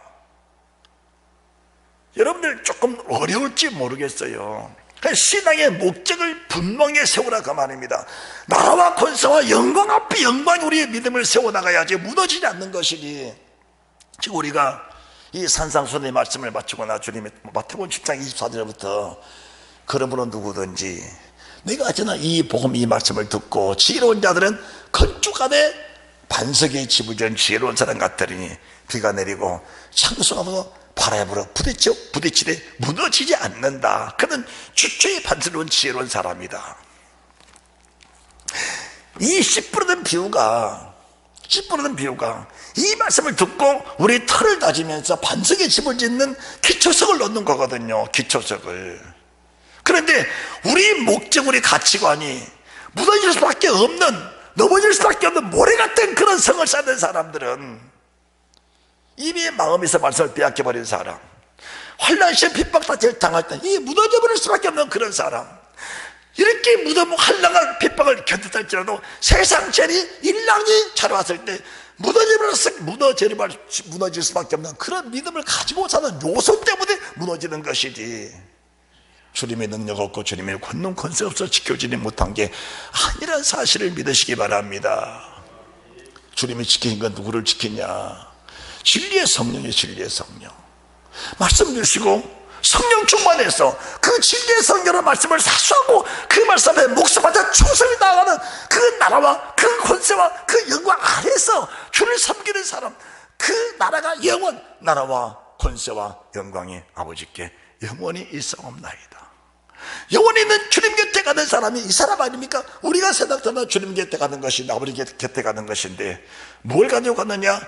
여러분들 조금 어려울지 모르겠어요. 신앙의 목적을 분명히 세우라 그 말입니다. 나라와 권세와 영광 앞에 영광이 우리의 믿음을 세워나가야지 무너지지 않는 것이니, 지금 우리가 이 산상수훈의 말씀을 마치고나 주님의 마태복음 10장 24절부터 그러므로 누구든지 내가 저나 이 복음 이 말씀을 듣고 지혜로운 자들은 건축안에 반석에 집을 지은 지혜로운 사람 같으리니 비가 내리고 창수하고 바람에 불어 부딪히되 무너지지 않는다. 그는 주초에 반스러운 지혜로운 사람이다. 이 씨 뿌리는 비유가 씨 뿌리는 비유가 이 말씀을 듣고 우리 털을 다지면서 반석에 집을 짓는 기초석을 놓는 거거든요. 기초석을. 그런데 우리 목적, 우리 가치관이 무너질 수밖에 없는, 넘어질 수밖에 없는 모래 같은 그런 성을 쌓는 사람들은, 이미 마음에서 말씀을 빼앗겨버린 사람, 환난 시험 핍박 다짐을 당할 때 이 무너져버릴 수밖에 없는 그런 사람, 이렇게 한량한 핍박을 견뎠다 할지라도 세상 죄이 일랑이 찾아왔을 때 무너질 수밖에 없는 그런 믿음을 가지고 사는 요소 때문에 무너지는 것이지, 주님의 능력 없고 주님의 권능 권세 없어 지켜지지 못한 게 아니란 사실을 믿으시기 바랍니다. 주님이 지키는 건 누구를 지키냐? 진리의 성령이에요. 진리의 성령. 말씀 주시고 성령 충만해서 그 진리의 성령의 말씀을 사수하고 그 말씀에 목숨마저 충성히 나아가는 그 나라와 그 권세와 그 영광 아래서 주를 섬기는 사람, 그 나라가 영원, 나라와 권세와 영광이 아버지께 영원히 있사옵나이다. 영원히 있는 주님 곁에 가는 사람이 이 사람 아닙니까? 우리가 세상에서 주님 곁에 가는 것이 아버지 곁에 가는 것인데 뭘 가지고 가느냐?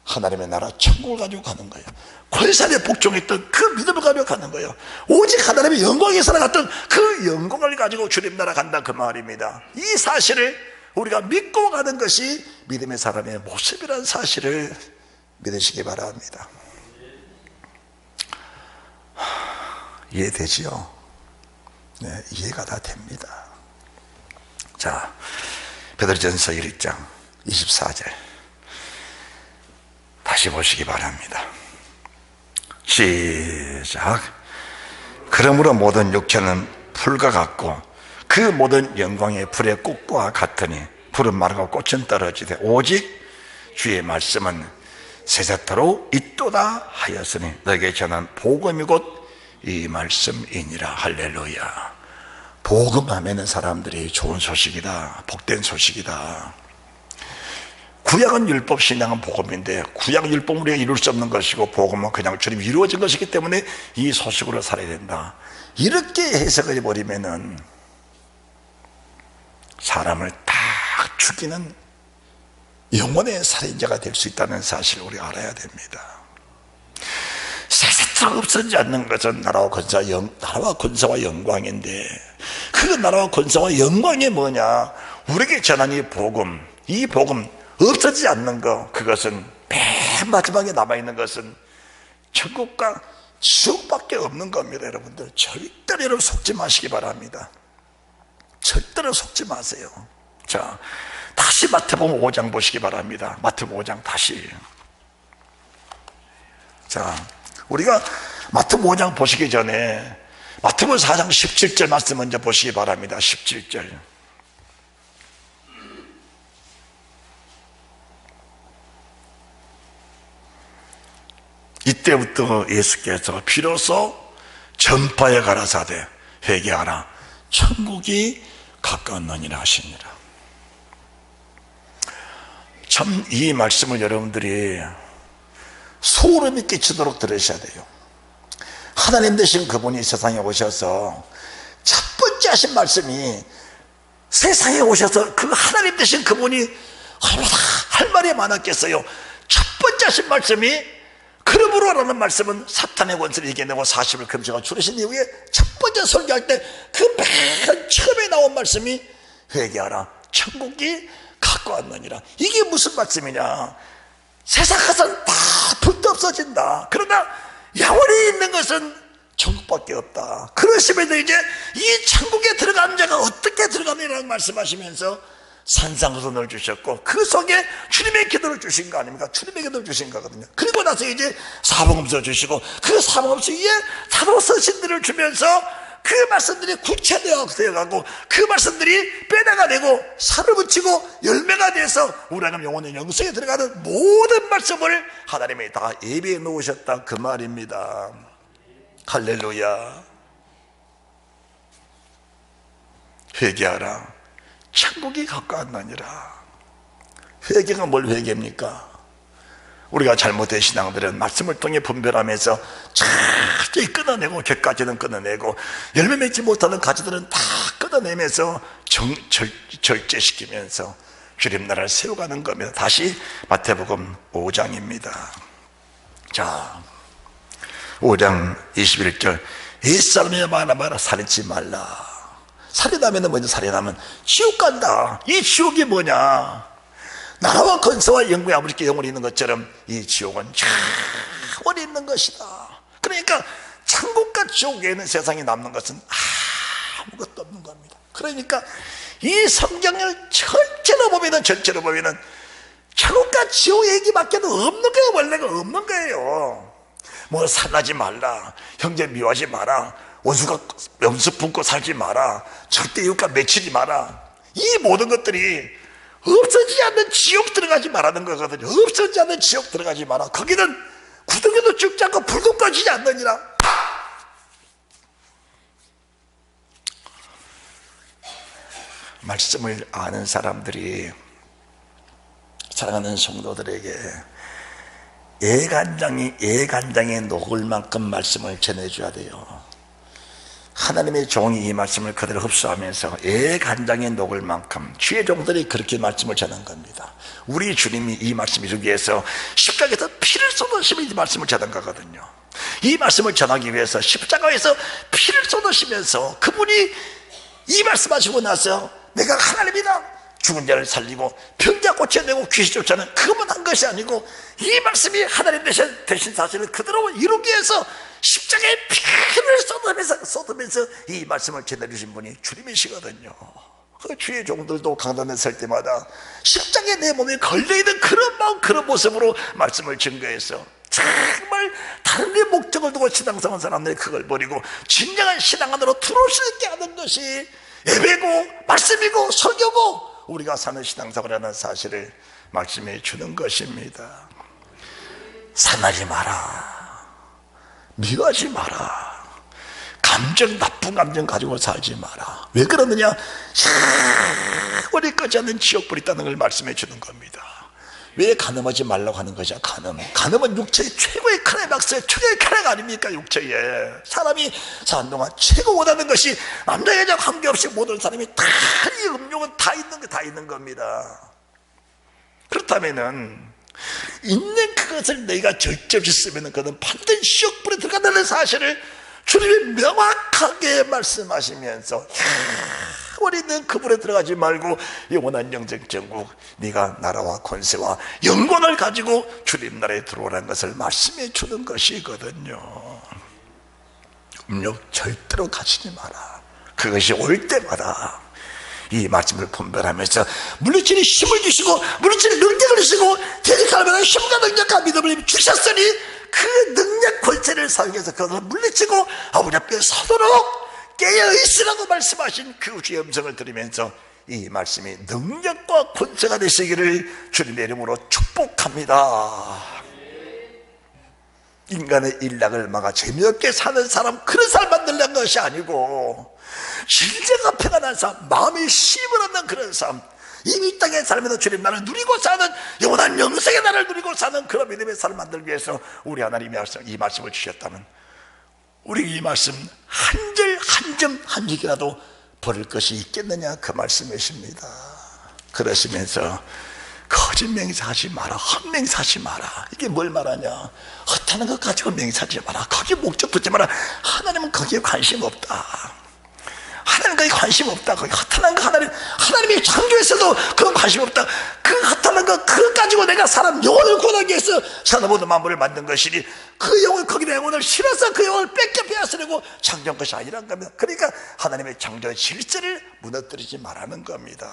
하나님의 나라 천국을 가지고 가는 거예요. 권세에 복종했던 그 믿음을 가지고 가는 거예요. 오직 하나님의 영광에 살아갔던 그 영광을 가지고 주님 나라 간다, 그 말입니다. 이 사실을 우리가 믿고 가는 것이 믿음의 사람의 모습이라는 사실을 믿으시기 바랍니다. 이해되지요? 네, 이해가 다 됩니다. 자, 베드로전서 1장 24절 다시 보시기 바랍니다. 시작. 그러므로 모든 육체는 불과 같고 그 모든 영광의 불의 꽃과 같으니 불은 마르고 꽃은 떨어지되 오직 주의 말씀은 세세토록 있도다 하였으니 너에게 전한 복음이 곧 이 말씀이니라. 할렐루야. 복음하면은 사람들이 좋은 소식이다, 복된 소식이다. 구약은 율법, 신앙은 복음인데 구약 율법은 우리가 이룰 수 없는 것이고 복음은 그냥 주님이 이루어진 것이기 때문에 이 소식으로 살아야 된다. 이렇게 해석을 해버리면은 사람을 딱 죽이는 영혼의 살인자가 될 수 있다는 사실을 우리가 알아야 됩니다. 세세토록 없어지지 않는 것은 나라와 권세와 영광인데, 그 나라와 권세와 영광이 뭐냐? 우리에게 전한 이 복음 없어지지 않는 것, 그것은 맨 마지막에 남아있는 것은 천국과 지옥밖에 없는 겁니다. 여러분들 절대로 여러분 속지 마시기 바랍니다. 절대로 속지 마세요. 자, 다시 마태복음 5장 보시기 바랍니다. 마태복음 5장 다시. 자, 우리가 마태복음 5장 보시기 전에 마태복음 4장 17절 말씀 먼저 보시기 바랍니다. 17절. 이때부터 예수께서 비로소 전파에 가라사대 회개하라 천국이 가까웠느니라 하시니라. 참 이 말씀을 여러분들이 소름이 끼치도록 들으셔야 돼요. 하나님 되신 그분이 세상에 오셔서 첫 번째 하신 말씀이, 세상에 오셔서 그 하나님 되신 그분이 얼마나 할 말이 많았겠어요. 첫 번째 하신 말씀이 그러므로라는 말씀은 사탄의 권세를 이겨내고 40일 금식을 줄이신 이후에 첫 번째 설교할 때 그 맨 처음에 나온 말씀이 회개하라 천국이 가까웠느니라. 이게 무슨 말씀이냐? 세상 가서는 다 불도 없어진다. 그러나 영원히 있는 것은 천국밖에 없다. 그러시면서 이제 이 천국에 들어가는 자가 어떻게 들어가느냐고 말씀하시면서 산상수훈을 주셨고 그 속에 주님의 기도를 주신 거 아닙니까? 주님의 기도를 주신 거거든요. 그리고 나서 이제 사복음서 주시고 그 사복음서 위에 사도 서신들을 주면서 그 말씀들이 구체되어 가고 그 말씀들이 뼈대가 되고 살을 붙이고 열매가 돼서 우리 하나님 영혼의 영성에 들어가는 모든 말씀을 하나님이 다 예비해 놓으셨다, 그 말입니다. 할렐루야. 회개하라 천국이 가까웠느니라. 회개가 뭘 회개입니까? 우리가 잘못된 신앙들은 말씀을 통해 분별하면서 철저히 끊어내고, 곁가지는 끊어내고, 열매 맺지 못하는 가지들은 다 끊어내면서 절제시키면서 주님 나라를 세워가는 겁니다. 다시 마태복음 5장입니다. 자, 5장 21절. 옛사람이 말아 살인치 말라. 살인하면 먼저 살인하면 지옥 간다. 이 지옥이 뭐냐? 나라와 권세와 영광의 아버지께 영원히 있는 것처럼 이 지옥은 영원히 있는 것이다. 그러니까 천국과 지옥 외에는 세상에 남는 것은 아무것도 없는 겁니다. 그러니까 이 성경을 전체로 보면은 천국과 지옥 얘기밖에 없는 거예요. 원래가 없는 거예요. 뭐 살라지 말라, 형제 미워하지 마라, 원수 품고 살지 마라, 절대 이웃과 맺히지 마라, 이 모든 것들이 없어지지 않는 지옥 들어가지 말라는 거거든요. 없어지지 않는 지옥 들어가지 마라. 거기는 구덩이도 죽지 않고 불도 꺼지지 않느니라. 말씀을 아는 사람들이 사랑하는 성도들에게 애간장에 녹을 만큼 말씀을 전해줘야 돼요. 하나님의 종이 이 말씀을 그대로 흡수하면서 애간장에 녹을 만큼 주의 종들이 그렇게 말씀을 전한 겁니다. 우리 주님이 이 말씀을 주기 위해서 십자가에서 피를 쏟으시며 이 말씀을 전한 거거든요. 이 말씀을 전하기 위해서 십자가에서 피를 쏟으시면서 그분이 이 말씀하시고 나서 내가 하나님이다, 죽은 자를 살리고 병자 고쳐내고 귀신 쫓아내는 그것만 한 것이 아니고 이 말씀이 하나님 되신 사실을 그대로 이루기 위해서 십자가에 피를 쏟으면서 이 말씀을 전해주신 분이 주님이시거든요. 그 주의 종들도 강단에 설 때마다 십자가에 내 몸에 걸려있는 그런 마음, 그런 모습으로 말씀을 증거해서 정말 다른 데 목적을 두고 신앙생활 사람들이 그걸 버리고 진정한 신앙 안으로 들어올 수 있게 하는 것이 예배고 말씀이고 설교고 우리가 사는 신앙생활이라는 사실을 말씀해 주는 것입니다. 산하지 마라, 미워하지 마라, 나쁜 감정 가지고 살지 마라. 왜 그러느냐? 우리 꺼지 않는 지옥불이 있다는 걸 말씀해 주는 겁니다. 왜 간음하지 말라고 하는 거죠? 간음은 육체의 최고의 클라이막스의 최고의 쾌락 아닙니까? 육체에 사람이 사는 동안 최고 원하는 것이 남자 여자 관계없이 모든 사람이 다 이 음욕은 다 있는 겁니다. 그렇다면은 있는 그것을 너희가 절제없이 쓰면 그는 반드시 지옥불에 들어간다는 사실을 주님이 명확하게 말씀하시면서 우리는 그 불에 들어가지 말고 영원한 영생 천국, 네가 나라와 권세와 영광을 가지고 주님 나라에 들어오라는 것을 말씀해 주는 것이거든요. 음욕 절대로 가지지 마라. 그것이 올 때마다 이 말씀을 분별하면서 물리치니 힘을 주시고 물리치니 능력을 주시고 대적하면 힘과 능력과 믿음을 주셨으니 그 능력 권세를 사용해서 그것을 물리치고 아버지 앞에 서도록 깨어있으라고 말씀하신 그 주의 음성을 들으면서 이 말씀이 능력과 권세가 되시기를 주님의 이름으로 축복합니다. 인간의 일락을 막아 재미없게 사는 사람, 그런 사람 만들려는 것이 아니고 진정한 평가 난 사람, 마음의 쉼을 얻는 그런 삶, 이미 땅에 살면서 주님 나라를 누리고 사는 영원한 영생의 나라를 누리고 사는 그런 믿음의 삶을 만들기 위해서 우리 하나님이 이 말씀을 주셨다면 우리 이 말씀 한 절 한 점 한 얘기라도 버릴 것이 있겠느냐, 그 말씀이십니다. 그러시면서 거짓 맹세하지 마라, 헛맹세하지 마라. 이게 뭘 말하냐? 헛하는 것 가지고 맹세하지 마라. 거기에 목적 붙지 마라. 하나님은 거기에 관심 없다. 하나님 거기에 관심 없다. 거기 헛하는 거 하나님이 창조했어도 그건 관심 없다. 그 헛하는 거 그거 가지고 내가 사람 영혼을 구원하기 위해서 산업보다 만물을 만든 것이니 그 영혼, 거기다 영혼을 실어서 그 영혼을 빼앗으려고 창조한 것이 아니란 겁니다. 그러니까 하나님의 창조의 질서를 무너뜨리지 말라는 겁니다.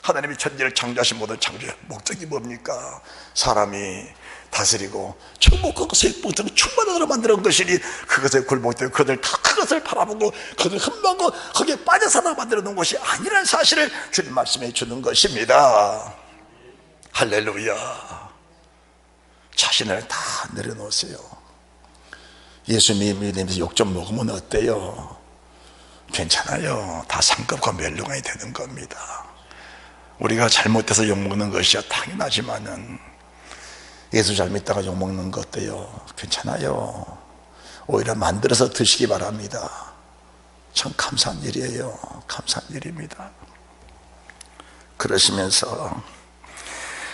하나님이 천지를 창조하신 모든 창조의 목적이 뭡니까? 사람이 다스리고 천국과 세복들을 충만하도록 만드는 것이니 그것에 굴복되고 그들 다 그것을 바라보고 그들 흠모하고 거기에 빠져 살아 만들어 놓은 것이 아니라는 사실을 주님 말씀해 주는 것입니다. 할렐루야. 자신을 다 내려놓으세요. 예수님 믿으면서 욕 좀 먹으면 어때요? 괜찮아요. 다 상급과 멸류관이 되는 겁니다. 우리가 잘못해서 욕먹는 것이야 당연하지만은 예수 잘 믿다가 욕먹는 거 어때요? 괜찮아요. 오히려 만들어서 드시기 바랍니다. 참 감사한 일이에요. 감사한 일입니다. 그러시면서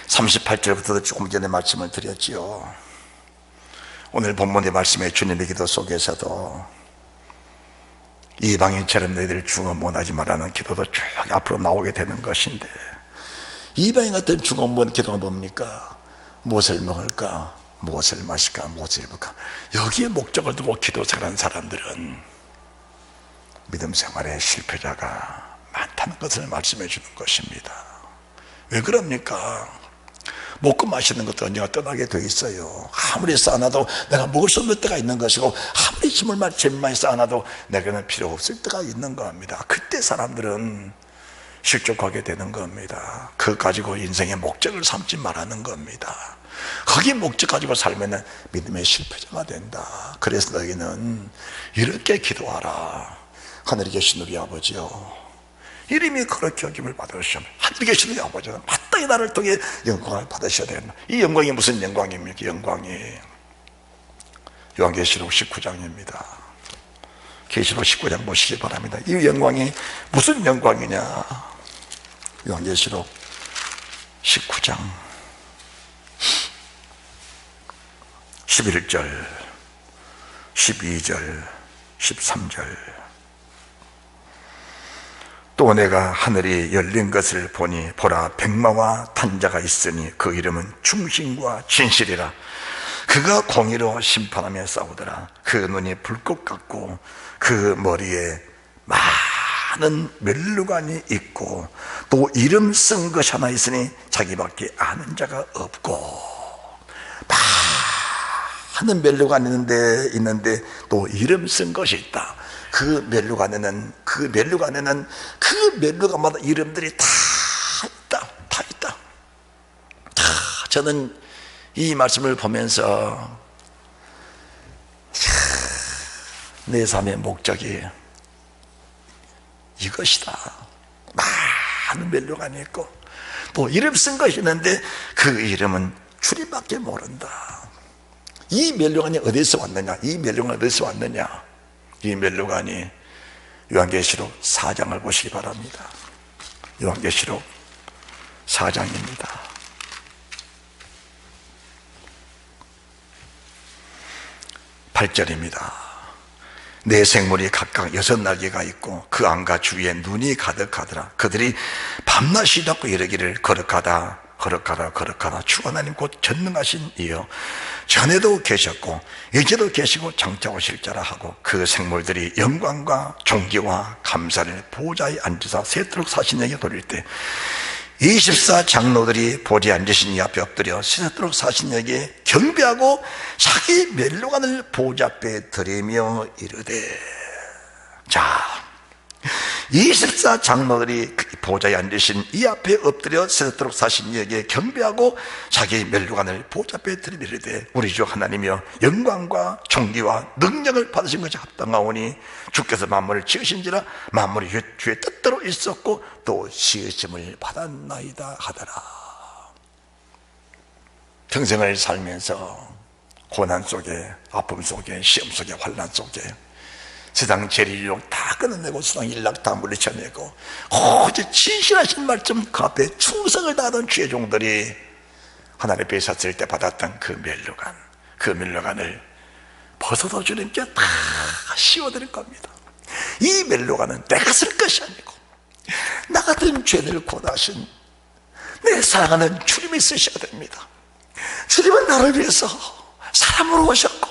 38절부터 조금 전에 말씀을 드렸지요. 오늘 본문의 말씀에 주님의 기도 속에서도 이방인처럼 너희들 중언 못하지 말라는 기도도 쭉 앞으로 나오게 되는 것인데, 이방인 같은 중언 못 기도가 뭡니까? 무엇을 먹을까? 무엇을 마실까? 무엇을 입을까? 여기에 목적을 두고 기도 생활하는 사람들은 믿음 생활의 실패자가 많다는 것을 말씀해 주는 것입니다. 왜 그럽니까? 먹고 마시는 것도 언젠가 떠나게 돼 있어요. 아무리 쌓아놔도 내가 먹을 수 없는 때가 있는 것이고, 아무리 짐을 많이 쌓아놔도 내게는 필요 없을 때가 있는 겁니다. 그때 사람들은 실족하게 되는 겁니다. 그거 가지고 인생의 목적을 삼지 말라는 겁니다. 거기 목적 가지고 살면 믿음의 실패자가 된다. 그래서 너희는 이렇게 기도하라. 하늘에 계신 우리 아버지요, 이름이 거룩히 여김을 받으시면 하늘에 계신 우리 아버지는 마땅히 나를 통해 영광을 받으셔야 된다. 이 영광이 무슨 영광입니까? 영광이 요한계시록 19장입니다 계시록 19장 보시기 바랍니다. 이 영광이 무슨 영광이냐? 요한계시록 19장 11절 12절 13절. 또 내가 하늘이 열린 것을 보니 보라, 백마와 탄자가 있으니 그 이름은 충신과 진실이라. 그가 공의로 심판하며 싸우더라. 그 눈이 불꽃 같고 그 머리에 많은 멸류관이 있고 또 이름 쓴 것이 하나 있으니 자기밖에 아는 자가 없고. 많은 멸류관이 있는데 또 이름 쓴 것이 있다. 그 멸류관에는 그 멸류관마다 이름들이 다 있다. 저는 이 말씀을 보면서 내 삶의 목적이 이것이다. 많은 멸류관이 있고 또 이름 쓴 것이 있는데 그 이름은 주님밖에 모른다. 이 멸류관이 어디서 왔느냐? 이 멸류관이 요한계시록 4장을 보시기 바랍니다. 요한계시록 4장입니다. 8절입니다. 네 생물이 각각 6날개가 있고 그 안과 주위에 눈이 가득하더라. 그들이 밤낮이 닫고 이르기를 거룩하다 주 하나님 곧 전능하신 이여, 전에도 계셨고 이제도 계시고 장차 오실 자라 하고, 그 생물들이 영광과 존귀와 감사를 보좌에 앉으사 세도록 사신 에게 돌릴 때 24 장로들이 보좌에 앉으신 이 앞에 엎드려 세도록 사신 에게 경배하고 자기 멸류관을 보좌 앞에 드리며 이르되. 자, 24 장로들이 보좌에 앉으신 이 앞에 엎드려 세도록 사신 이에게 경배하고 자기 멸류관을 보좌 앞에 드리며 이르되, 우리 주 하나님이여, 영광과 존귀와 능력을 받으신 것이 합당하오니 주께서 만물을 지으신지라 만물이 주의 뜻대로 있었고 또 지으심을 받았나이다 하더라. 평생을 살면서 고난 속에, 아픔 속에, 시험 속에, 환난 속에 세상 재리력 다 끊어내고 세상 일락 다 물리쳐내고 오직 진실하신 말씀 그 앞에 충성을 다하던 주의 종들이 하나님 앞에 섰을 때 받았던 그 멸류관을 벗어도 주님께 다 씌워드릴 겁니다. 이 멸류관은 내가 쓸 것이 아니고 나 같은 죄를 고하신 내 사랑하는 주님이 쓰셔야 됩니다. 주님은 나를 위해서 사람으로 오셨고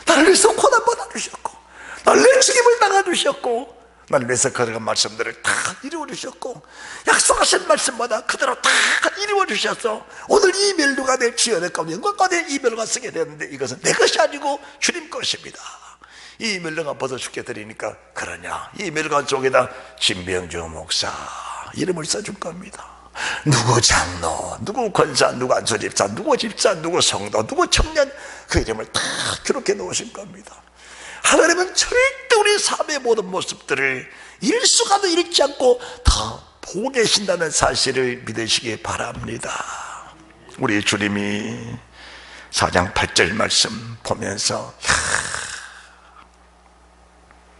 나를 위해서 고난을 받으셨고 나를 위해 죽임을 당해주셨고 나를 위해서 거룩한 말씀들을 다 이루어주셨고 약속하신 말씀마다 그대로 다 이루어주셔서 오늘 이 멸류관을 지어낼 가운데 영광 가운데 이 멸류관 쓰게 되었는데, 이것은 내 것이 아니고 주님 것입니다. 이 멸류관 벗어 죽게 드리니까 그러냐, 이 멸류관 속에다 진병주 목사 이름을 써줄 겁니다. 누구 장로, 누구 권사, 누구 안수집사, 누구 집사, 누구 성도, 누구 청년, 그 이름을 다 기록해 놓으신 겁니다. 하나님은 절대 우리 삶의 모든 모습들을 일수간도 잃지 않고 다 보고 계신다는 사실을 믿으시기 바랍니다. 우리 주님이 4장 8절 말씀 보면서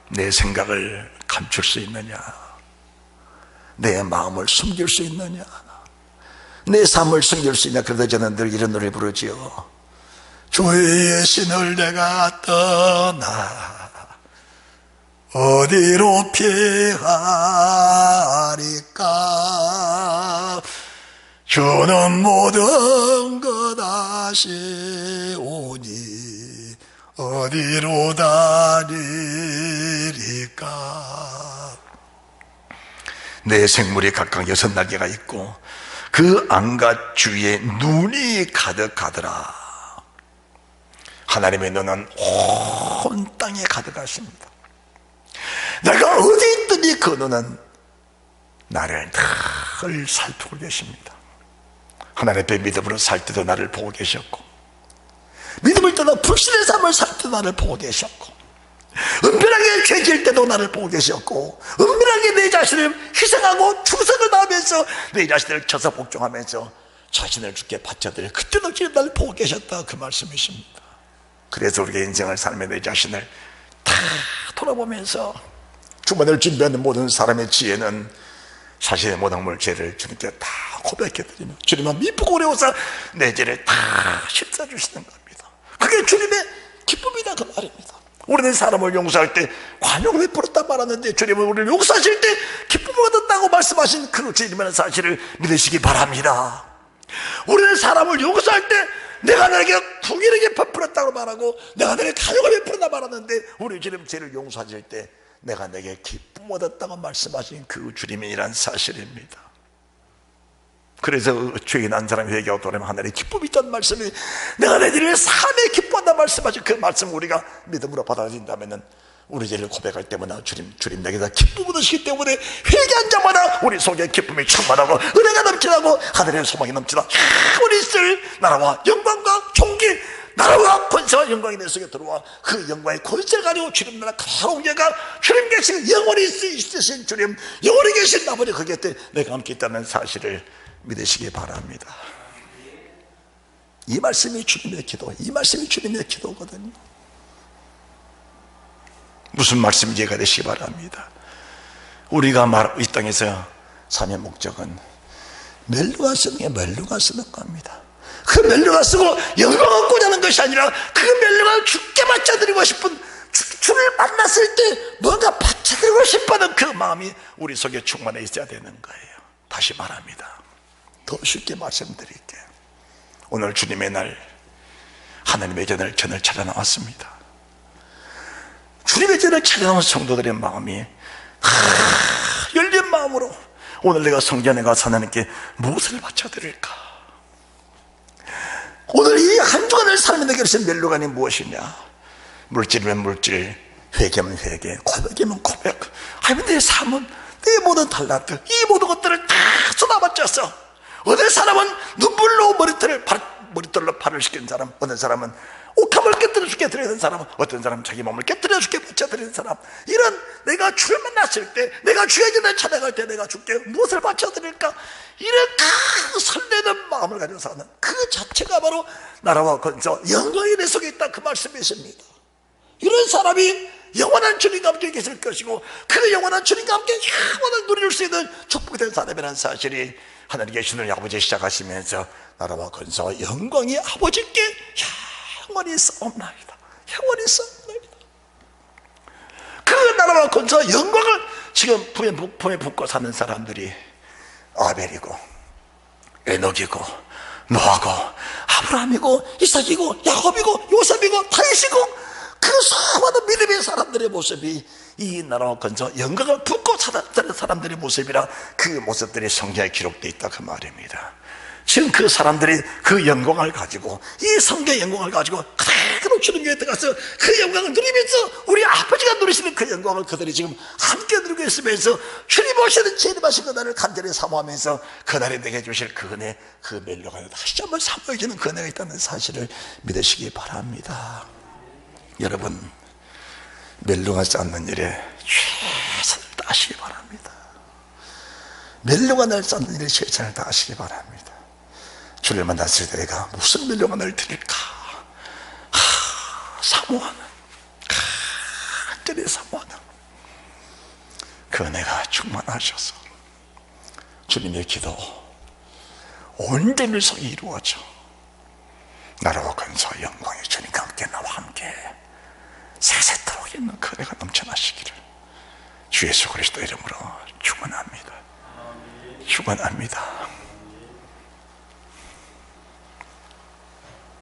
내 생각을 감출 수 있느냐, 내 마음을 숨길 수 있느냐, 내 삶을 숨길 수 있냐. 그래서 저는 늘 이런 노래를 부르지요. 주의 신을 내가 떠나 어디로 피하리까. 주는 모든 것 아시오니 어디로 다니리까. 내 생물이 각각 6날개가 있고 그 안과 주위에 눈이 가득하더라. 하나님의 눈은 온 땅에 가득하십니다. 내가 어디 있더니 그 눈은 나를 늘 살피고 계십니다. 하나님 앞에 믿음으로 살 때도 나를 보고 계셨고, 믿음을 떠나 불신의 삶을 살 때도 나를 보고 계셨고, 은밀하게 죄질 때도 나를 보고 계셨고, 은밀하게 내 자신을 희생하고 충성을 다하면서 내 자신을 쳐서 복종하면서 자신을 주께 바쳐드려 그때도 지금 나를 보고 계셨다, 그 말씀이십니다. 그래서 우리가 인생을 살며 내 자신을 다 돌아보면서 주문을 준비하는 모든 사람의 지혜는 자신의 모든 죄를 주님께 다 고백해드리며 주님은 미쁘고 어려워서 내 죄를 다 씻어주시는 겁니다. 그게 주님의 기쁨이다, 그 말입니다. 우리는 사람을 용서할 때 관용을 베풀었다 말하는데 주님은 우리를 용서하실 때 기쁨을 얻었다고 말씀하신 그 주님의 사실을 믿으시기 바랍니다. 우리는 사람을 용서할 때 내가 너에게 궁일하게 베풀었다고 말하고 내가 너에게 관용을 베풀었다 말하는데 우리 주님 죄를 용서하실 때 내가 내게 기쁨 얻었다고 말씀하신 그 주님이란 사실입니다. 그래서 죄인 한 사람이 회개하고 돌아오면 하늘에 기쁨이 있다는 말씀이, 내가 내 죄를 사함에 기뻐한다 말씀하신 그 말씀을 우리가 믿음으로 받아들인다면 우리 죄를 고백할 때마다 주님 내게다 기쁨 얻으시기 때문에 회개한 자마다 우리 속에 기쁨이 충만하고 은혜가 넘치고 하늘의 소망이 넘치다 우리 있을 나라와 영광과 존귀, 나라와 권세와 영광이 내 속에 들어와 그 영광의 권세를 가지고 주님 나라 가로운 예가 주님 계신 영원히 있으신 주님, 영원히 계신 아버지 그 곁에 내가 함께 있다는 사실을 믿으시기 바랍니다. 이 말씀이 주님의 기도, 이 말씀이 주님의 기도거든요. 무슨 말씀인지 이해가 되시기 바랍니다. 우리가 이 땅에서 삶의 목적은 멜루가 쓰는 게 멜루가 쓰는 겁니다. 그 멜루가 쓰고 영광을 얻고자 하는 것이 아니라 그 멜루가 주께 바쳐드리고 싶은, 주를 만났을 때 뭔가 바쳐드리고 싶어하는 그 마음이 우리 속에 충만해 있어야 되는 거예요. 다시 말합니다. 더 쉽게 말씀드릴게요. 오늘 주님의 날, 하나님의 전을 찾아 나왔습니다. 주님의 전을 찾아 나온 성도들의 마음이 열린 마음으로 오늘 내가 성전에 가서 하나님께 무엇을 바쳐드릴까? 오늘 이 한 주간을 살면 내게 주신 멜로간이 무엇이냐? 물질이면 물질, 회개면 회개, 고백이면 고백. 하나님, 내 삶은, 내 모든 달란트, 이 모든 것들을 다 쏟아바쳤어. 어느 사람은 눈물로 머리털로 팔을 시키는 사람, 어느 사람은 옥합을 깨뜨려 죽게 드리는 사람, 어떤 사람은 자기 몸을 깨뜨려 죽게 바쳐드리는 사람. 이런 내가 주를 만났을 때, 내가 주의 전을 찾아갈 때 내가 주께 무엇을 바쳐드릴까? 이런 큰 설레는 마음을 가지고 사는 그 자체가 바로 나라와 권세, 영광이 내 속에 있다, 그 말씀이십니다. 이런 사람이 영원한 주님과 함께 계실 것이고 그 영원한 주님과 함께 영원을 누릴 수 있는 축복이 된 사람이라는 사실이 하나님 계시는 아버지 시작하시면서 나라와 권세와 영광이 아버지께 영원히 싸움나이다, 영원히 싸움나이다. 그 나라와 권세와 영광을 지금 품에 품고 사는 사람들이 아벨이고 에녹이고 노아고 아브라함이고 이삭이고 야곱이고 요셉이고 다윗이고 그 수많은 믿음의 사람들의 모습이 이 나라와 권세와 영광을 품고 살았던 사람들의 모습이라 그 모습들이 성경에 기록되어 있다, 그 말입니다. 지금 그 사람들이 그 영광을 가지고, 이 성경의 영광을 가지고 그대로 주님께 들어가서 그 영광을 누리면서 우리 아버지가 누리시는 그 영광을 그들이 지금 함께 누리고 있으면서 주님 오시는 재림하신 그날을 간절히 사모하면서 그날에 내게 주실 그 은혜, 그 멜로가 다시 한번 사모해주는 그 은혜가 있다는 사실을 믿으시기 바랍니다. 여러분, 멜로가 쌓는 일에 최선을 다하시기 바랍니다. 멜로가 날 쌓는 일에 최선을 다하시기 바랍니다. 주를 만났을 때 내가 무슨 멜로가 날 드릴까? 사모하는, 간절히 사모하는 그 은혜가 충만하셔서 주님의 기도 온전히 이루어져 나라와 근사 영광의 주님과 함께 나와 함께 세세토록 있는 그 은혜가 넘쳐나시기를 주 예수 그리스도 이름으로 축원합니다. 축원합니다.